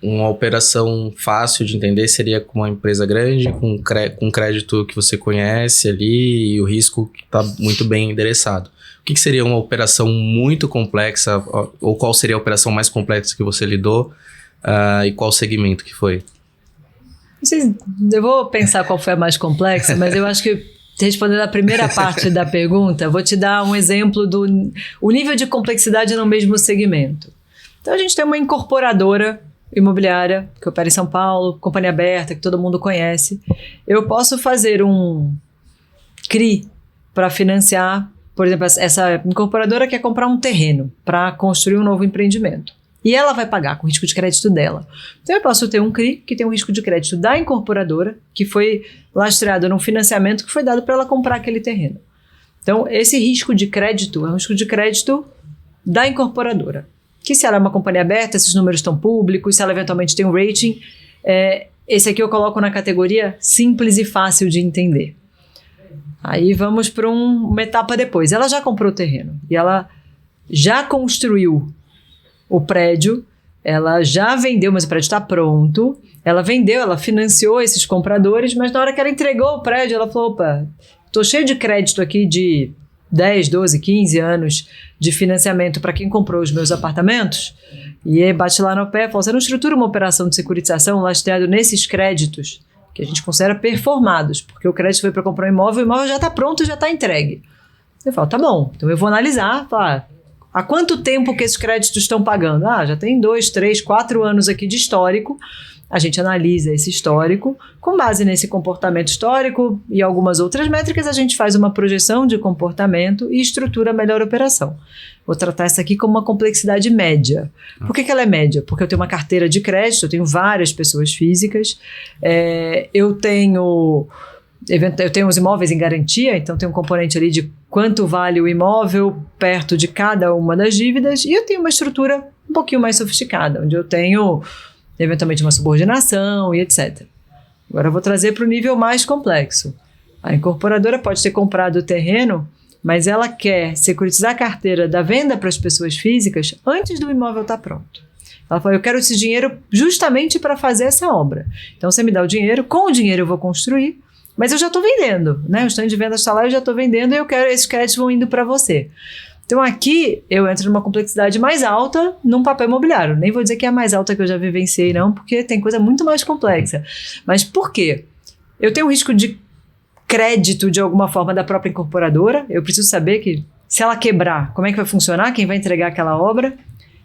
uma operação fácil de entender seria com uma empresa grande, com crédito que você conhece ali e o risco que está muito bem endereçado. O que seria uma operação muito complexa, ou qual seria a operação mais complexa que você lidou e qual segmento que foi? Eu vou pensar qual foi a mais complexa, mas eu acho que, respondendo a primeira parte da pergunta, vou te dar um exemplo do nível de complexidade no mesmo segmento. Então, a gente tem uma incorporadora imobiliária que opera em São Paulo, companhia aberta, que todo mundo conhece. Eu posso fazer um CRI para financiar, por exemplo, essa incorporadora quer comprar um terreno para construir um novo empreendimento. E ela vai pagar com o risco de crédito dela. Então, eu posso ter um CRI que tem um risco de crédito da incorporadora, que foi lastreado num financiamento que foi dado para ela comprar aquele terreno. Então, esse risco de crédito é um risco de crédito da incorporadora. Que se ela é uma companhia aberta, esses números estão públicos, se ela eventualmente tem um rating, esse aqui eu coloco na categoria simples e fácil de entender. Aí vamos para uma etapa depois. Ela já comprou o terreno e ela já construiu o prédio, ela já vendeu, mas o prédio está pronto, ela vendeu, ela financiou esses compradores, mas na hora que ela entregou o prédio, ela falou, opa, estou cheio de crédito aqui de 10, 12, 15 anos de financiamento para quem comprou os meus apartamentos, e aí bate lá no pé e fala, você não estrutura uma operação de securitização lastreado nesses créditos que a gente considera performados, porque o crédito foi para comprar um imóvel, o imóvel já está pronto, já está entregue. Eu falo, tá bom, então eu vou analisar, falar, há quanto tempo que esses créditos estão pagando? Já tem 2, 3, 4 anos aqui de histórico. A gente analisa esse histórico. Com base nesse comportamento histórico e algumas outras métricas, a gente faz uma projeção de comportamento e estrutura a melhor operação. Vou tratar essa aqui como uma complexidade média. Por que ela é média? Porque eu tenho uma carteira de crédito, eu tenho várias pessoas físicas, eu tenho os imóveis em garantia, então tem um componente ali de quanto vale o imóvel perto de cada uma das dívidas, e eu tenho uma estrutura um pouquinho mais sofisticada, onde eu tenho eventualmente uma subordinação e etc. Agora eu vou trazer para o nível mais complexo. A incorporadora pode ter comprado o terreno, mas ela quer securitizar a carteira da venda para as pessoas físicas antes do imóvel estar pronto. Ela fala, eu quero esse dinheiro justamente para fazer essa obra. Então você me dá o dinheiro, com o dinheiro eu vou construir, mas eu já estou vendendo, né? O stand de venda está lá, eu já estou vendendo e eu quero, esses créditos vão indo para você. Então aqui eu entro numa complexidade mais alta num papel imobiliário. Nem vou dizer que é a mais alta que eu já vivenciei não, porque tem coisa muito mais complexa. Mas por quê? Eu tenho um risco de crédito de alguma forma da própria incorporadora. Eu preciso saber que se ela quebrar, como é que vai funcionar? Quem vai entregar aquela obra?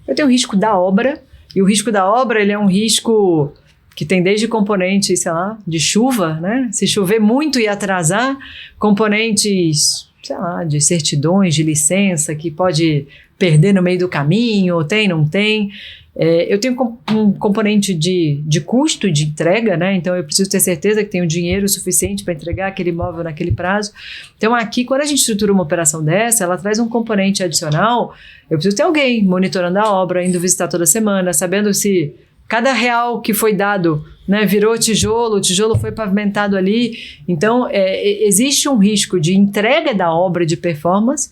Eu tenho o risco da obra. E o risco da obra, ele é um risco que tem desde componentes, sei lá, de chuva, né? Se chover muito e atrasar, componentes, sei lá, de certidões, de licença, que pode perder no meio do caminho, ou tem, não tem. Eu tenho um componente de custo de entrega, né? Então eu preciso ter certeza que tenho dinheiro suficiente para entregar aquele imóvel naquele prazo. Então aqui, quando a gente estrutura uma operação dessa, ela traz um componente adicional. Eu preciso ter alguém monitorando a obra, indo visitar toda semana, sabendo se cada real que foi dado, né, virou tijolo, o tijolo foi pavimentado ali. Então existe um risco de entrega da obra de performance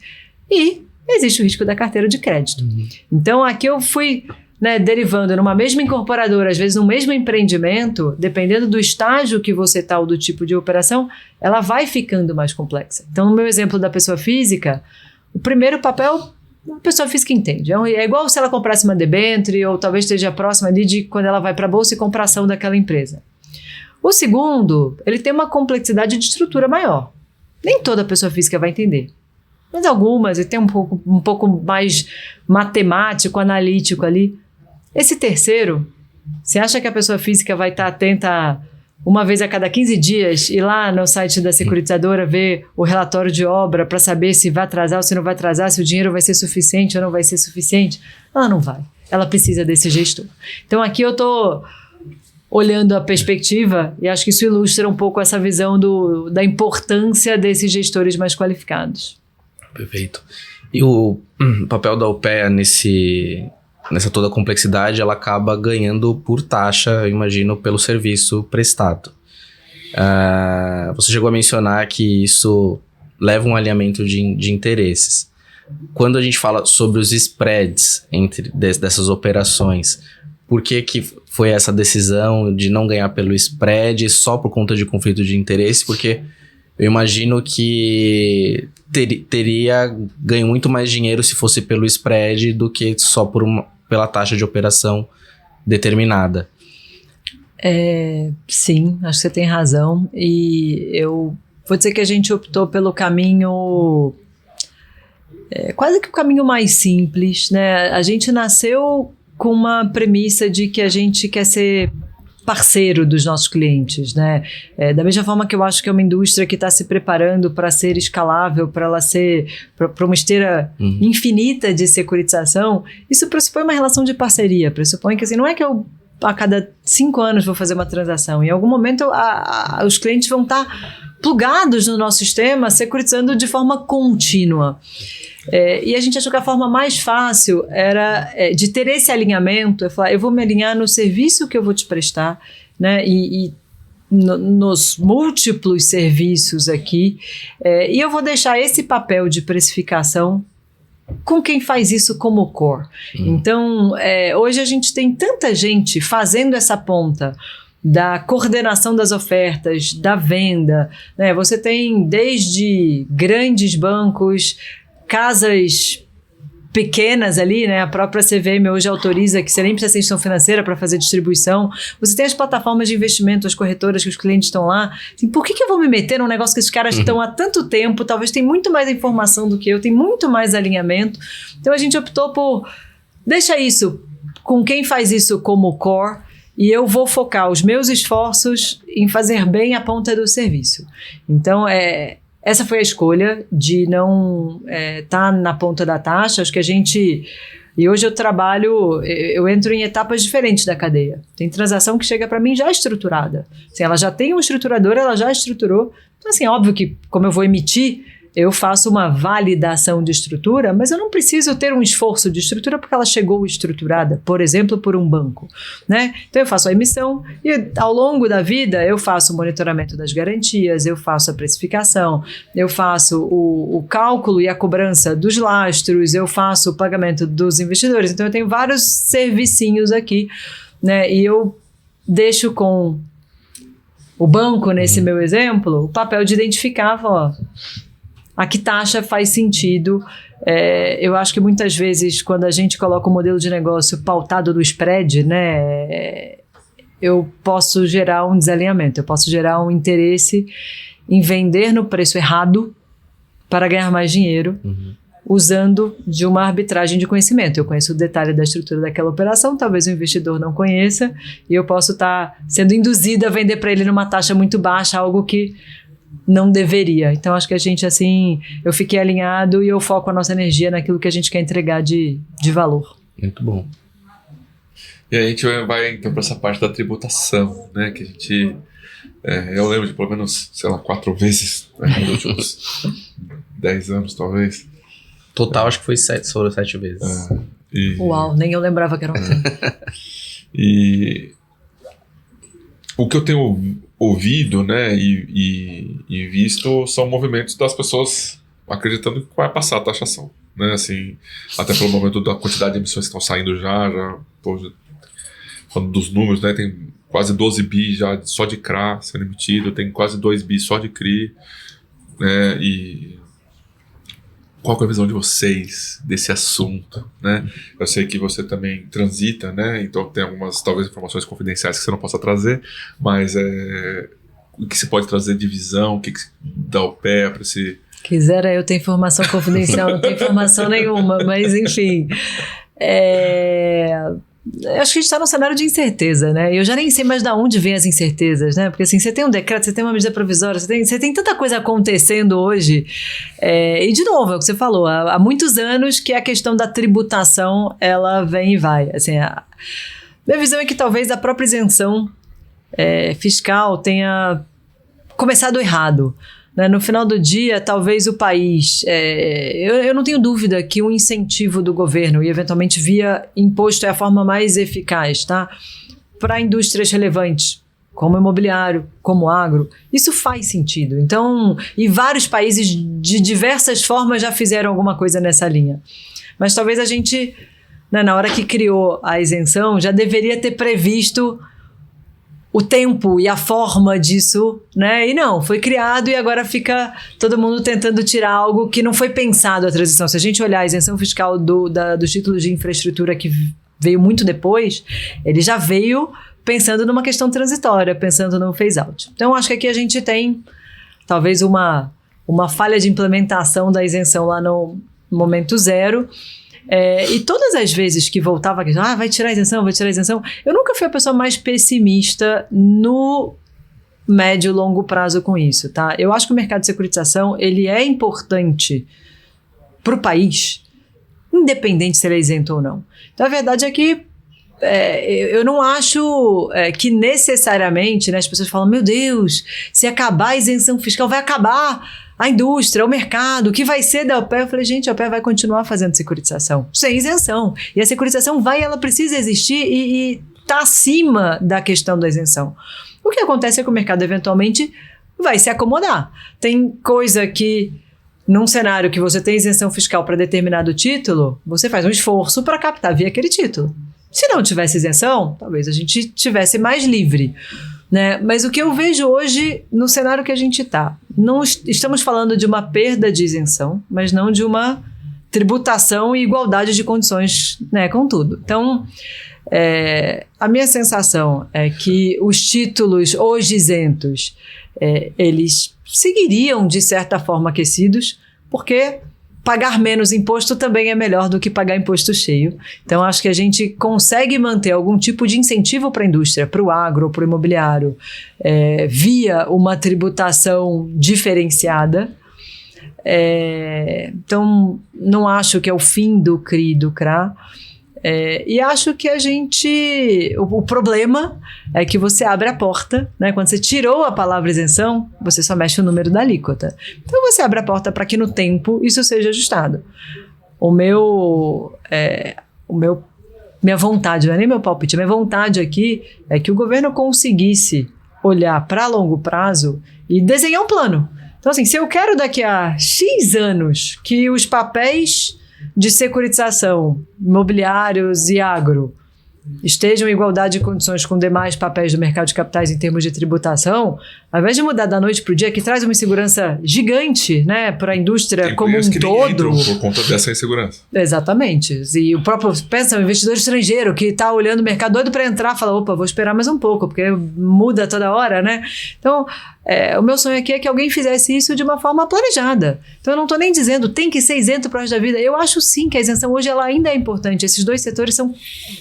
e existe o risco da carteira de crédito. Então aqui eu fui, né, derivando numa mesma incorporadora, às vezes no mesmo empreendimento, dependendo do estágio que você está ou do tipo de operação, ela vai ficando mais complexa. Então, no meu exemplo da pessoa física, o primeiro papel, a pessoa física entende. É igual se ela comprasse uma debênture, ou talvez esteja próxima ali de quando ela vai para a bolsa e compra ação daquela empresa. O segundo, ele tem uma complexidade de estrutura maior. Nem toda pessoa física vai entender. Mas algumas, e tem um pouco mais matemático, analítico ali. Esse terceiro, você acha que a pessoa física vai estar atenta uma vez a cada 15 dias, ir lá no site da securitizadora ver o relatório de obra para saber se vai atrasar ou se não vai atrasar, se o dinheiro vai ser suficiente ou não vai ser suficiente? Ela não vai. Ela precisa desse gestor. Então aqui eu estou olhando a perspectiva e acho que isso ilustra um pouco essa visão da importância desses gestores mais qualificados. Perfeito. E o papel da Alpea nessa toda a complexidade, ela acaba ganhando por taxa, eu imagino, pelo serviço prestado. Você chegou a mencionar que isso leva um alinhamento de interesses. Quando a gente fala sobre os spreads dessas operações, por que foi essa decisão de não ganhar pelo spread só por conta de conflito de interesse? Porque eu imagino que teria ganho muito mais dinheiro se fosse pelo spread do que só pela taxa de operação determinada. Sim, acho que você tem razão. E eu vou dizer que a gente optou pelo caminho, quase que o caminho mais simples, né? A gente nasceu com uma premissa de que a gente quer ser parceiro dos nossos clientes, né? Da mesma forma que eu acho que é uma indústria que está se preparando para ser escalável, para ela ser para uma esteira infinita de securitização, isso pressupõe uma relação de parceria, pressupõe que assim, não é que eu a cada 5 anos vou fazer uma transação, em algum momento os clientes vão estar plugados no nosso sistema, securitizando de forma contínua. E a gente achou que a forma mais fácil era de ter esse alinhamento, eu vou me alinhar no serviço que eu vou te prestar, né? Nos múltiplos serviços aqui, e eu vou deixar esse papel de precificação com quem faz isso como core. Então, hoje a gente tem tanta gente fazendo essa ponta da coordenação das ofertas, da venda, né? Você tem desde grandes bancos, casas pequenas ali, né? A própria CVM hoje autoriza que você nem precisa ter instituição financeira para fazer distribuição. Você tem as plataformas de investimento, as corretoras que os clientes estão lá. Assim, por que eu vou me meter num negócio que esses caras estão há tanto tempo? Talvez tem muito mais informação do que eu, tem muito mais alinhamento. Então a gente optou por deixa isso com quem faz isso como core, e eu vou focar os meus esforços em fazer bem a ponta do serviço. Então, essa foi a escolha de não estar na ponta da taxa. Acho que e hoje eu entro em etapas diferentes da cadeia. Tem transação que chega para mim já estruturada. Assim, ela já tem um estruturador, ela já estruturou. Então, assim, óbvio que como eu vou emitir, eu faço uma validação de estrutura, mas eu não preciso ter um esforço de estrutura porque ela chegou estruturada, por exemplo, por um banco, né? Então eu faço a emissão e ao longo da vida eu faço o monitoramento das garantias, eu faço a precificação, eu faço o cálculo e a cobrança dos lastros, eu faço o pagamento dos investidores. Então eu tenho vários servicinhos aqui, né? E eu deixo com o banco, nesse meu exemplo, o papel de identificar, a que taxa faz sentido. Eu acho que muitas vezes, quando a gente coloca o modelo de negócio pautado no spread, né, eu posso gerar um desalinhamento, eu posso gerar um interesse em vender no preço errado para ganhar mais dinheiro, usando de uma arbitragem de conhecimento. Eu conheço o detalhe da estrutura daquela operação, talvez o investidor não conheça, e eu posso estar sendo induzida a vender para ele numa taxa muito baixa, algo que não deveria. Então acho que a gente, assim, eu fiquei alinhado e eu foco a nossa energia naquilo que a gente quer entregar de valor. Muito bom. E aí a gente vai então para essa parte da tributação, né? Que a gente... eu lembro de pelo menos, sei lá, 4 vezes, né, nos últimos 10 anos, talvez. Total, acho que foram 7 vezes. Uau, nem eu lembrava que era um E o que eu tenho ouvido, né, e visto são movimentos das pessoas acreditando que vai passar a taxação, né, assim, até pelo momento da quantidade de emissões que estão saindo já falando dos números, né, tem quase 12 bi já só de CRA sendo emitido, tem quase 2 bi só de CRI, né, e qual que é a visão de vocês desse assunto, né? Eu sei que você também transita, né? Então tem algumas, talvez, informações confidenciais que você não possa trazer, mas o que você pode trazer de visão, o que dá o pé para esse... Quisera eu ter informação confidencial, não tenho informação nenhuma, mas enfim... Acho que a gente está num cenário de incerteza, né? Eu já nem sei mais de onde vem as incertezas, né? Porque assim, você tem um decreto, você tem uma medida provisória, você tem tanta coisa acontecendo hoje. E de novo, é o que você falou, há muitos anos que a questão da tributação, ela vem e vai. Assim, a minha visão é que talvez a própria isenção fiscal tenha começado errado. Né? No final do dia, talvez o país... eu não tenho dúvida que o incentivo do governo, e eventualmente via imposto, é a forma mais eficaz, tá? Para indústrias relevantes, como imobiliário, como agro, isso faz sentido. Então, e vários países de diversas formas já fizeram alguma coisa nessa linha. Mas talvez a gente, né, na hora que criou a isenção, já deveria ter previsto o tempo e a forma disso, né? E não, foi criado e agora fica todo mundo tentando tirar algo que não foi pensado a transição. Se a gente olhar a isenção fiscal dos títulos de infraestrutura que veio muito depois, ele já veio pensando numa questão transitória, pensando no phase-out. Então, acho que aqui a gente tem talvez uma falha de implementação da isenção lá no momento zero. E todas as vezes que voltava a questão, vai tirar a isenção, eu nunca fui a pessoa mais pessimista no médio e longo prazo com isso, tá? Eu acho que o mercado de securitização, ele é importante para o país, independente se ele é isento ou não. Então, a verdade é que eu não acho que necessariamente, né, as pessoas falam, meu Deus, se acabar a isenção fiscal, vai acabar a indústria, o mercado, o que vai ser da OPE? Eu falei, gente, a OPE vai continuar fazendo securitização, sem isenção. E a securitização ela precisa existir e está acima da questão da isenção. O que acontece é que o mercado, eventualmente, vai se acomodar. Tem coisa que, num cenário que você tem isenção fiscal para determinado título, você faz um esforço para captar via aquele título. Se não tivesse isenção, talvez a gente tivesse mais livre. Né? Mas o que eu vejo hoje no cenário que a gente está, não estamos falando de uma perda de isenção, mas não de uma tributação e igualdade de condições, né, com tudo. Então, a minha sensação é que os títulos hoje isentos, eles seguiriam de certa forma aquecidos, porque pagar menos imposto também é melhor do que pagar imposto cheio. Então, acho que a gente consegue manter algum tipo de incentivo para a indústria, para o agro, para o imobiliário, via uma tributação diferenciada. Então, não acho que é o fim do CRI e do CRA. E acho que o problema é que você abre a porta, né? Quando você tirou a palavra isenção, você só mexe o número da alíquota. Então você abre a porta para que no tempo isso seja ajustado. Minha vontade, não é nem meu palpite, a minha vontade aqui é que o governo conseguisse olhar para longo prazo e desenhar um plano. Então assim, se eu quero daqui a X anos que os papéis de securitização, imobiliários e agro estejam em igualdade de condições com demais papéis do mercado de capitais em termos de tributação, ao invés de mudar da noite para o dia, que traz uma insegurança gigante, né, para a indústria como um todo. Por conta dessa insegurança. Exatamente. E o próprio, pensa, o investidor estrangeiro que está olhando o mercado doido para entrar, fala, opa, vou esperar mais um pouco, porque muda toda hora, né? Então, o meu sonho aqui é que alguém fizesse isso de uma forma planejada. Então eu não estou nem dizendo tem que ser isento para o resto da vida. Eu acho sim que a isenção hoje ela ainda é importante. Esses dois setores são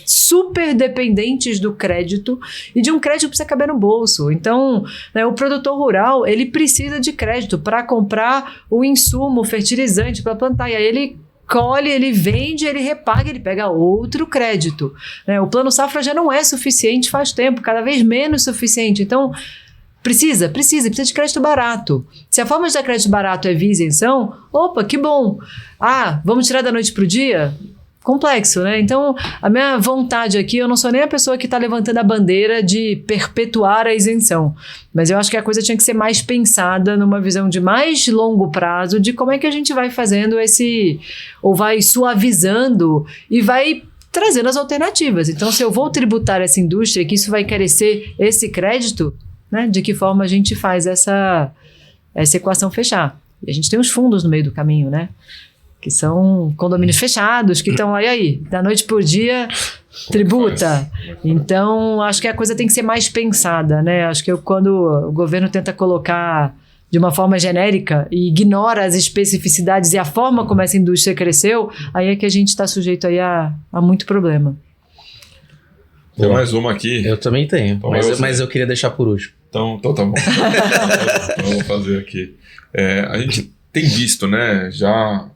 super dependentes do crédito e de um crédito que precisa caber no bolso. Então, né, o produtor rural ele precisa de crédito para comprar o insumo, o fertilizante para plantar. E aí ele colhe, ele vende, ele repaga, ele pega outro crédito, né? O plano safra já não é suficiente faz tempo, cada vez menos suficiente. Então, precisa de crédito barato. Se a forma de dar crédito barato é via isenção, opa, que bom. Vamos tirar da noite para o dia? Complexo, né? Então, a minha vontade aqui, eu não sou nem a pessoa que está levantando a bandeira de perpetuar a isenção, mas eu acho que a coisa tinha que ser mais pensada numa visão de mais longo prazo, de como é que a gente vai fazendo ou vai suavizando e vai trazendo as alternativas. Então, se eu vou tributar essa indústria, que isso vai carecer esse crédito, né? De que forma a gente faz essa equação fechar? E a gente tem os fundos no meio do caminho, né? Que são condomínios fechados, que estão aí, da noite por dia, tributa. Então, acho que a coisa tem que ser mais pensada, né? Acho que quando o governo tenta colocar de uma forma genérica e ignora as especificidades e a forma como essa indústria cresceu, aí é que a gente está sujeito aí a muito problema. Tem mais uma aqui. Eu também tenho, mas eu queria deixar por último. Então tá bom. Então eu vou fazer aqui. A gente tem visto, né, já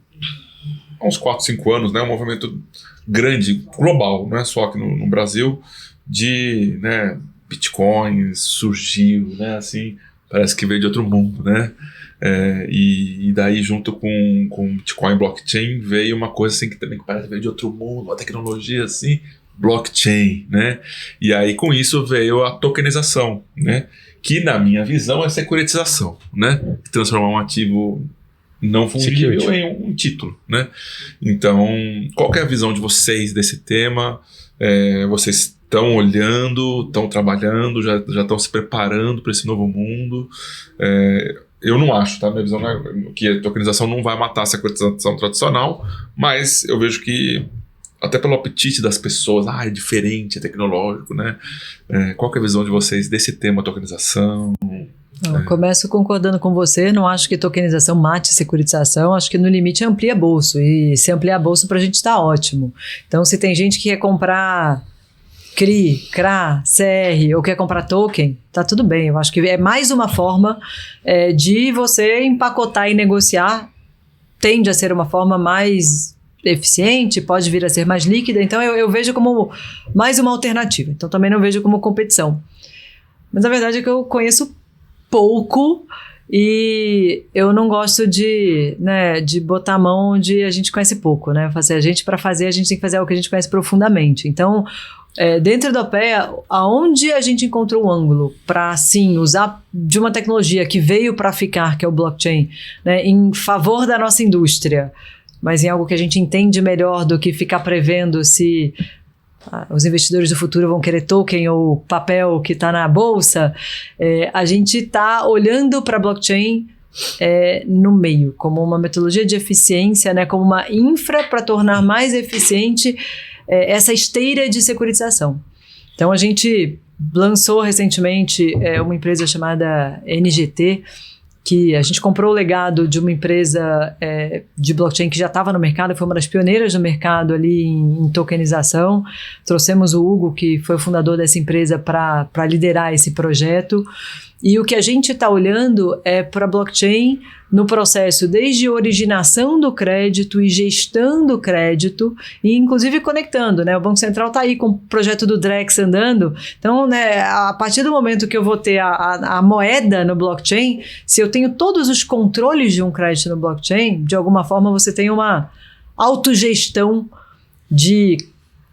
há uns 4, 5 anos, né, um movimento grande, global, não é só aqui no Brasil, de, né, bitcoins surgiu, né, assim, parece que veio de outro mundo, né, e daí junto com Bitcoin e blockchain veio uma coisa assim que também parece que veio de outro mundo, uma tecnologia assim, blockchain, né, e aí com isso veio a tokenização, né, que na minha visão é securitização, né, transformar um ativo não fungível em um título, né? Então, qual que é a visão de vocês desse tema? Vocês estão olhando, estão trabalhando, já estão se preparando para esse novo mundo? Eu não acho, tá? Minha visão é que a tokenização não vai matar a securitização tradicional, mas eu vejo que até pelo apetite das pessoas, é diferente, é tecnológico, né? Qual que é a visão de vocês desse tema, tokenização? Eu começo concordando com você, não acho que tokenização mate securitização, acho que no limite amplia bolso, e se ampliar bolso pra gente está ótimo. Então, se tem gente que quer comprar CRI, CRA, CR ou quer comprar token, tá tudo bem. Eu acho que é mais uma forma de você empacotar e negociar, tende a ser uma forma mais eficiente, pode vir a ser mais líquida, então eu vejo como mais uma alternativa, então também não vejo como competição. Mas a verdade é que eu conheço pouco e eu não gosto de botar a mão onde a gente conhece pouco, né? A gente tem que fazer algo que a gente conhece profundamente. Então, dentro da OPEA, aonde a gente encontrou um ângulo para, sim, usar de uma tecnologia que veio para ficar, que é o blockchain, né, em favor da nossa indústria, mas em algo que a gente entende melhor do que ficar prevendo se os investidores do futuro vão querer token ou papel que está na bolsa, a gente está olhando para a blockchain no meio, como uma metodologia de eficiência, né, como uma infra para tornar mais eficiente essa esteira de securitização. Então, a gente lançou recentemente uma empresa chamada NGT, que a gente comprou o legado de uma empresa de blockchain que já estava no mercado, foi uma das pioneiras do mercado ali em tokenização. Trouxemos o Hugo, que foi o fundador dessa empresa, para liderar esse projeto. E o que a gente está olhando é para a blockchain no processo desde originação do crédito e gestão do crédito, e inclusive conectando, né? O Banco Central está aí com o projeto do Drex andando. Então, né, a partir do momento que eu vou ter a moeda no blockchain, se eu tenho todos os controles de um crédito no blockchain, de alguma forma você tem uma autogestão de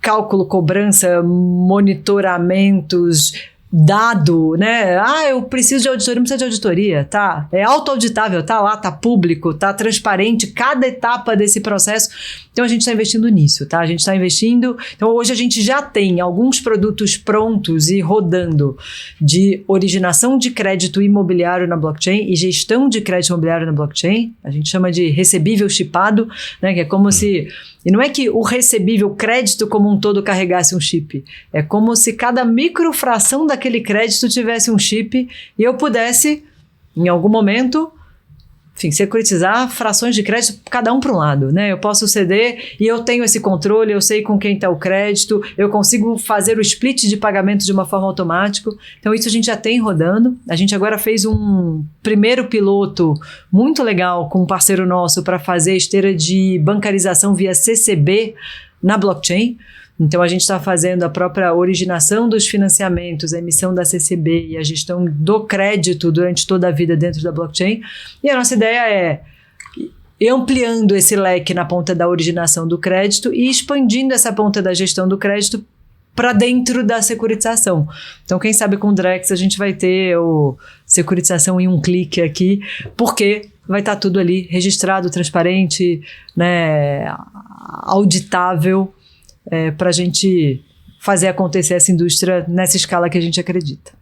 cálculo, cobrança, monitoramentos, dado, né? Eu preciso de auditoria, não precisa de auditoria, tá? É autoauditável, tá lá, tá público, tá transparente, cada etapa desse processo. Então, a gente está investindo nisso, tá? A gente está investindo... Então, hoje a gente já tem alguns produtos prontos e rodando de originação de crédito imobiliário na blockchain e gestão de crédito imobiliário na blockchain. A gente chama de recebível chipado, né? Que é como se... E não é que o recebível, o crédito como um todo carregasse um chip. É como se cada microfração daquele crédito tivesse um chip e eu pudesse, em algum momento, enfim, securitizar frações de crédito, cada um para um lado, né? Eu posso ceder e eu tenho esse controle, eu sei com quem está o crédito, eu consigo fazer o split de pagamento de uma forma automática. Então, isso a gente já tem rodando. A gente agora fez um primeiro piloto muito legal com um parceiro nosso para fazer esteira de bancarização via CCB na blockchain. Então, a gente está fazendo a própria originação dos financiamentos, a emissão da CCB e a gestão do crédito durante toda a vida dentro da blockchain. E a nossa ideia é ir ampliando esse leque na ponta da originação do crédito e expandindo essa ponta da gestão do crédito para dentro da securitização. Então, quem sabe com o Drex a gente vai ter o securitização em um clique aqui, porque vai estar tudo ali registrado, transparente, né, auditável, para a gente fazer acontecer essa indústria nessa escala que a gente acredita.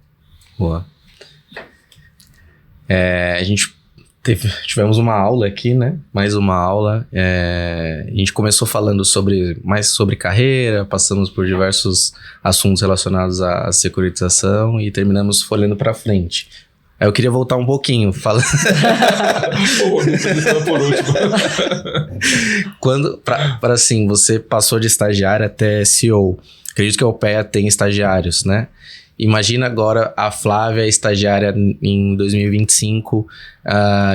Boa. A gente tivemos uma aula aqui, né? Mais uma aula. A gente começou falando mais sobre carreira, passamos por diversos assuntos relacionados à securitização e terminamos olhando para frente. Aí eu queria voltar um pouquinho, falando... por último. Para assim, você passou de estagiário até CEO. Acredito que a Alpea tem estagiários, né? Imagina agora a Flávia estagiária em 2025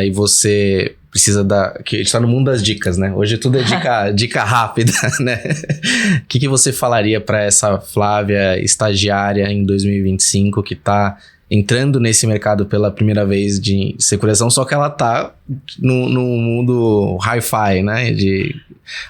e você precisa que a gente tá no mundo das dicas, né? Hoje tudo é dica rápida, né? O que você falaria para essa Flávia estagiária em 2025 que tá entrando nesse mercado pela primeira vez de securitização, só que ela tá no mundo hi-fi, né? De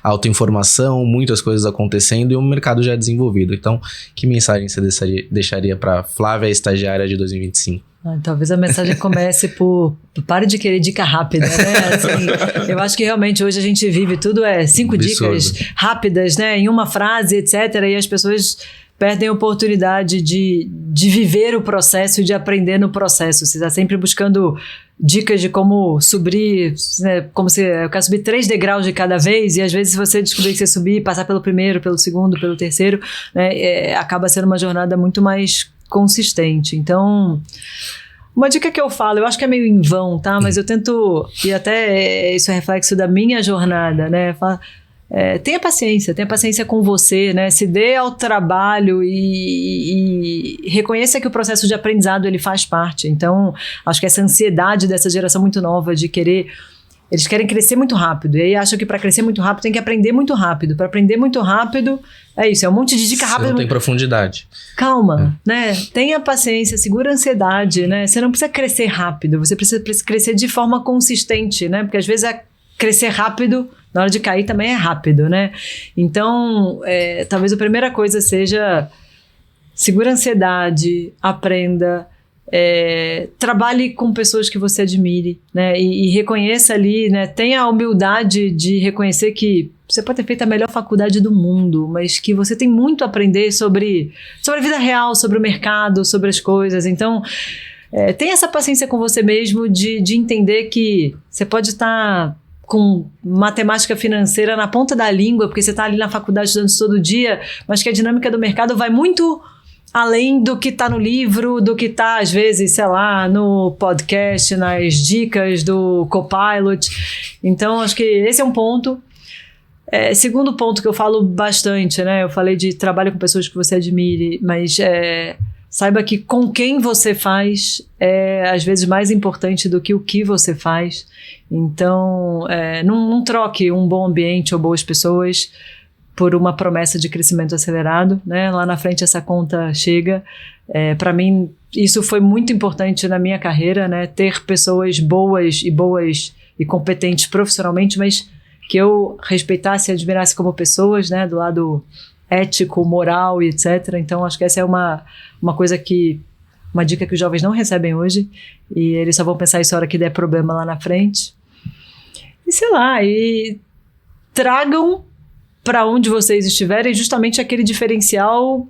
autoinformação, muitas coisas acontecendo e um mercado já desenvolvido. Então, que mensagem você deixaria para Flávia, estagiária de 2025? Talvez a mensagem comece por pare de querer dica rápida, né? Assim, eu acho que realmente hoje a gente vive tudo 5 dicas rápidas, né? Em uma frase, etc. E as pessoas perdem a oportunidade de viver o processo e de aprender no processo. Você está sempre buscando dicas de como subir, né, eu quero subir 3 degraus de cada vez, e às vezes se você descobrir que você subir, passar pelo primeiro, pelo segundo, pelo terceiro, né, acaba sendo uma jornada muito mais consistente. Então, uma dica que eu falo, eu acho que é meio em vão, tá? Mas eu tento, e até isso é reflexo da minha jornada, né? Tenha paciência com você, né? Se dê ao trabalho e reconheça que o processo de aprendizado ele faz parte. Então, acho que essa ansiedade dessa geração muito nova de eles querem crescer muito rápido, e aí acham que para crescer muito rápido tem que aprender muito rápido. Para aprender muito rápido, é isso, é um monte de dica rápida. Não tem profundidade. Calma, né? Tenha paciência, segura a ansiedade, né? Você não precisa crescer rápido, você precisa crescer de forma consistente, né? Porque às vezes crescer rápido, na hora de cair também é rápido, né? Então, talvez a primeira coisa seja segura a ansiedade, aprenda, trabalhe com pessoas que você admire, né? E reconheça ali, né? Tenha a humildade de reconhecer que você pode ter feito a melhor faculdade do mundo, mas que você tem muito a aprender sobre a vida real, sobre o mercado, sobre as coisas. Então, tenha essa paciência com você mesmo de entender que você pode estar com matemática financeira na ponta da língua, porque você está ali na faculdade estudando isso todo dia, mas que a dinâmica do mercado vai muito além do que está no livro, do que está, às vezes, sei lá, no podcast, nas dicas do Copilot. Então, acho que esse é um ponto. Segundo ponto que eu falo bastante, né? Eu falei de trabalho com pessoas que você admire, mas saiba que com quem você faz é, às vezes, mais importante do que o que você faz. Então, não troque um bom ambiente ou boas pessoas por uma promessa de crescimento acelerado, né? Lá na frente essa conta chega. Para mim, isso foi muito importante na minha carreira, né? Ter pessoas boas e competentes profissionalmente, mas que eu respeitasse e admirasse como pessoas, né? Do lado ético, moral e etc. Então, acho que essa é uma dica que os jovens não recebem hoje, e eles só vão pensar isso na hora que der problema lá na frente. E sei lá, e tragam para onde vocês estiverem justamente aquele diferencial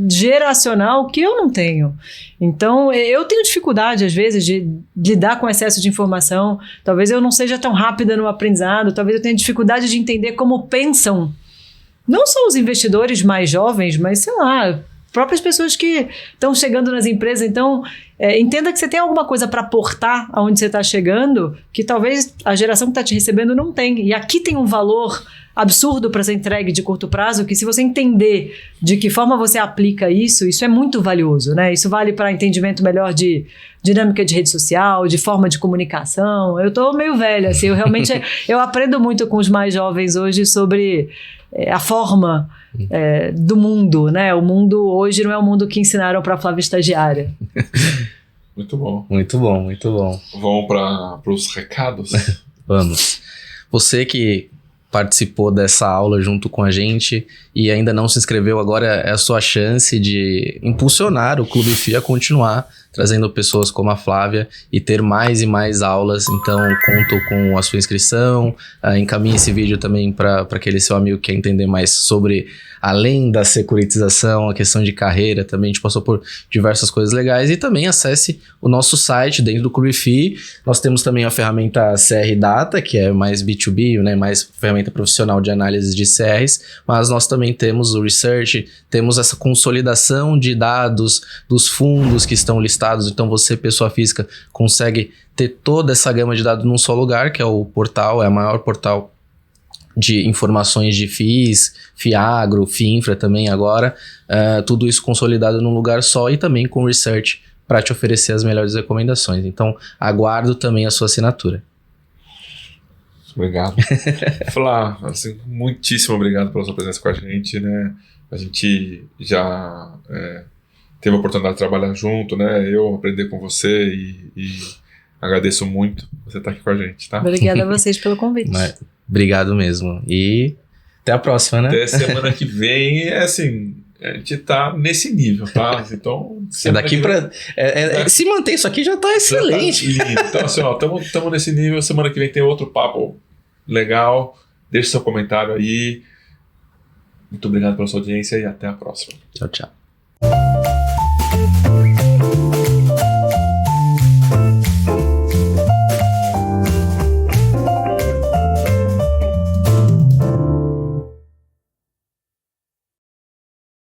geracional que eu não tenho. Então, eu tenho dificuldade, às vezes, de lidar com excesso de informação. Talvez eu não seja tão rápida no aprendizado, talvez eu tenha dificuldade de entender como pensam, não só os investidores mais jovens, mas, sei lá, próprias pessoas que estão chegando nas empresas. Então, entenda que você tem alguma coisa para aportar aonde você está chegando, que talvez a geração que está te recebendo não tem. E aqui tem um valor absurdo para ser entregue de curto prazo, que se você entender de que forma você aplica isso é muito valioso, né? Isso vale para entendimento melhor de dinâmica de rede social, de forma de comunicação. Eu tô meio velha, assim, eu realmente eu aprendo muito com os mais jovens hoje sobre a forma do mundo, né? O mundo hoje não é o mundo que ensinaram para a Flávia estagiária. Muito bom. Muito bom, muito bom. Vamos para os recados? Vamos. Você que participou dessa aula junto com a gente e ainda não se inscreveu, agora é a sua chance de impulsionar o Clube FI a continuar trazendo pessoas como a Flávia e ter mais e mais aulas. Então, conto com a sua inscrição, encaminhe esse vídeo também para aquele seu amigo que quer entender mais sobre, além da securitização, a questão de carreira, também a gente passou por diversas coisas legais, e também acesse o nosso site dentro do Clube FI. Nós temos também a ferramenta CR Data, que é mais B2B, né, mais ferramenta profissional de análise de CRs, mas nós também temos o Research, temos essa consolidação de dados dos fundos que estão listados, então você, pessoa física, consegue ter toda essa gama de dados num só lugar, que é o portal, é o maior portal de informações de FIIs, FIAGRO, FIINFRA também agora, tudo isso consolidado num lugar só e também com Research para te oferecer as melhores recomendações. Então, aguardo também a sua assinatura. Obrigado. Flá, assim, muitíssimo obrigado pela sua presença com a gente, né? A gente já teve a oportunidade de trabalhar junto, né? Eu aprender com você e agradeço muito você estar aqui com a gente, tá? Obrigada a vocês pelo convite. Obrigado mesmo. E até a próxima, né? Até semana que vem, assim, a gente tá nesse nível, tá? Então, daqui pra... se manter isso aqui já tá excelente. Já tá lindo. Então, assim, ó, tamo nesse nível. Semana que vem tem outro papo legal. Deixe seu comentário aí. Muito obrigado pela sua audiência e até a próxima. Tchau, tchau.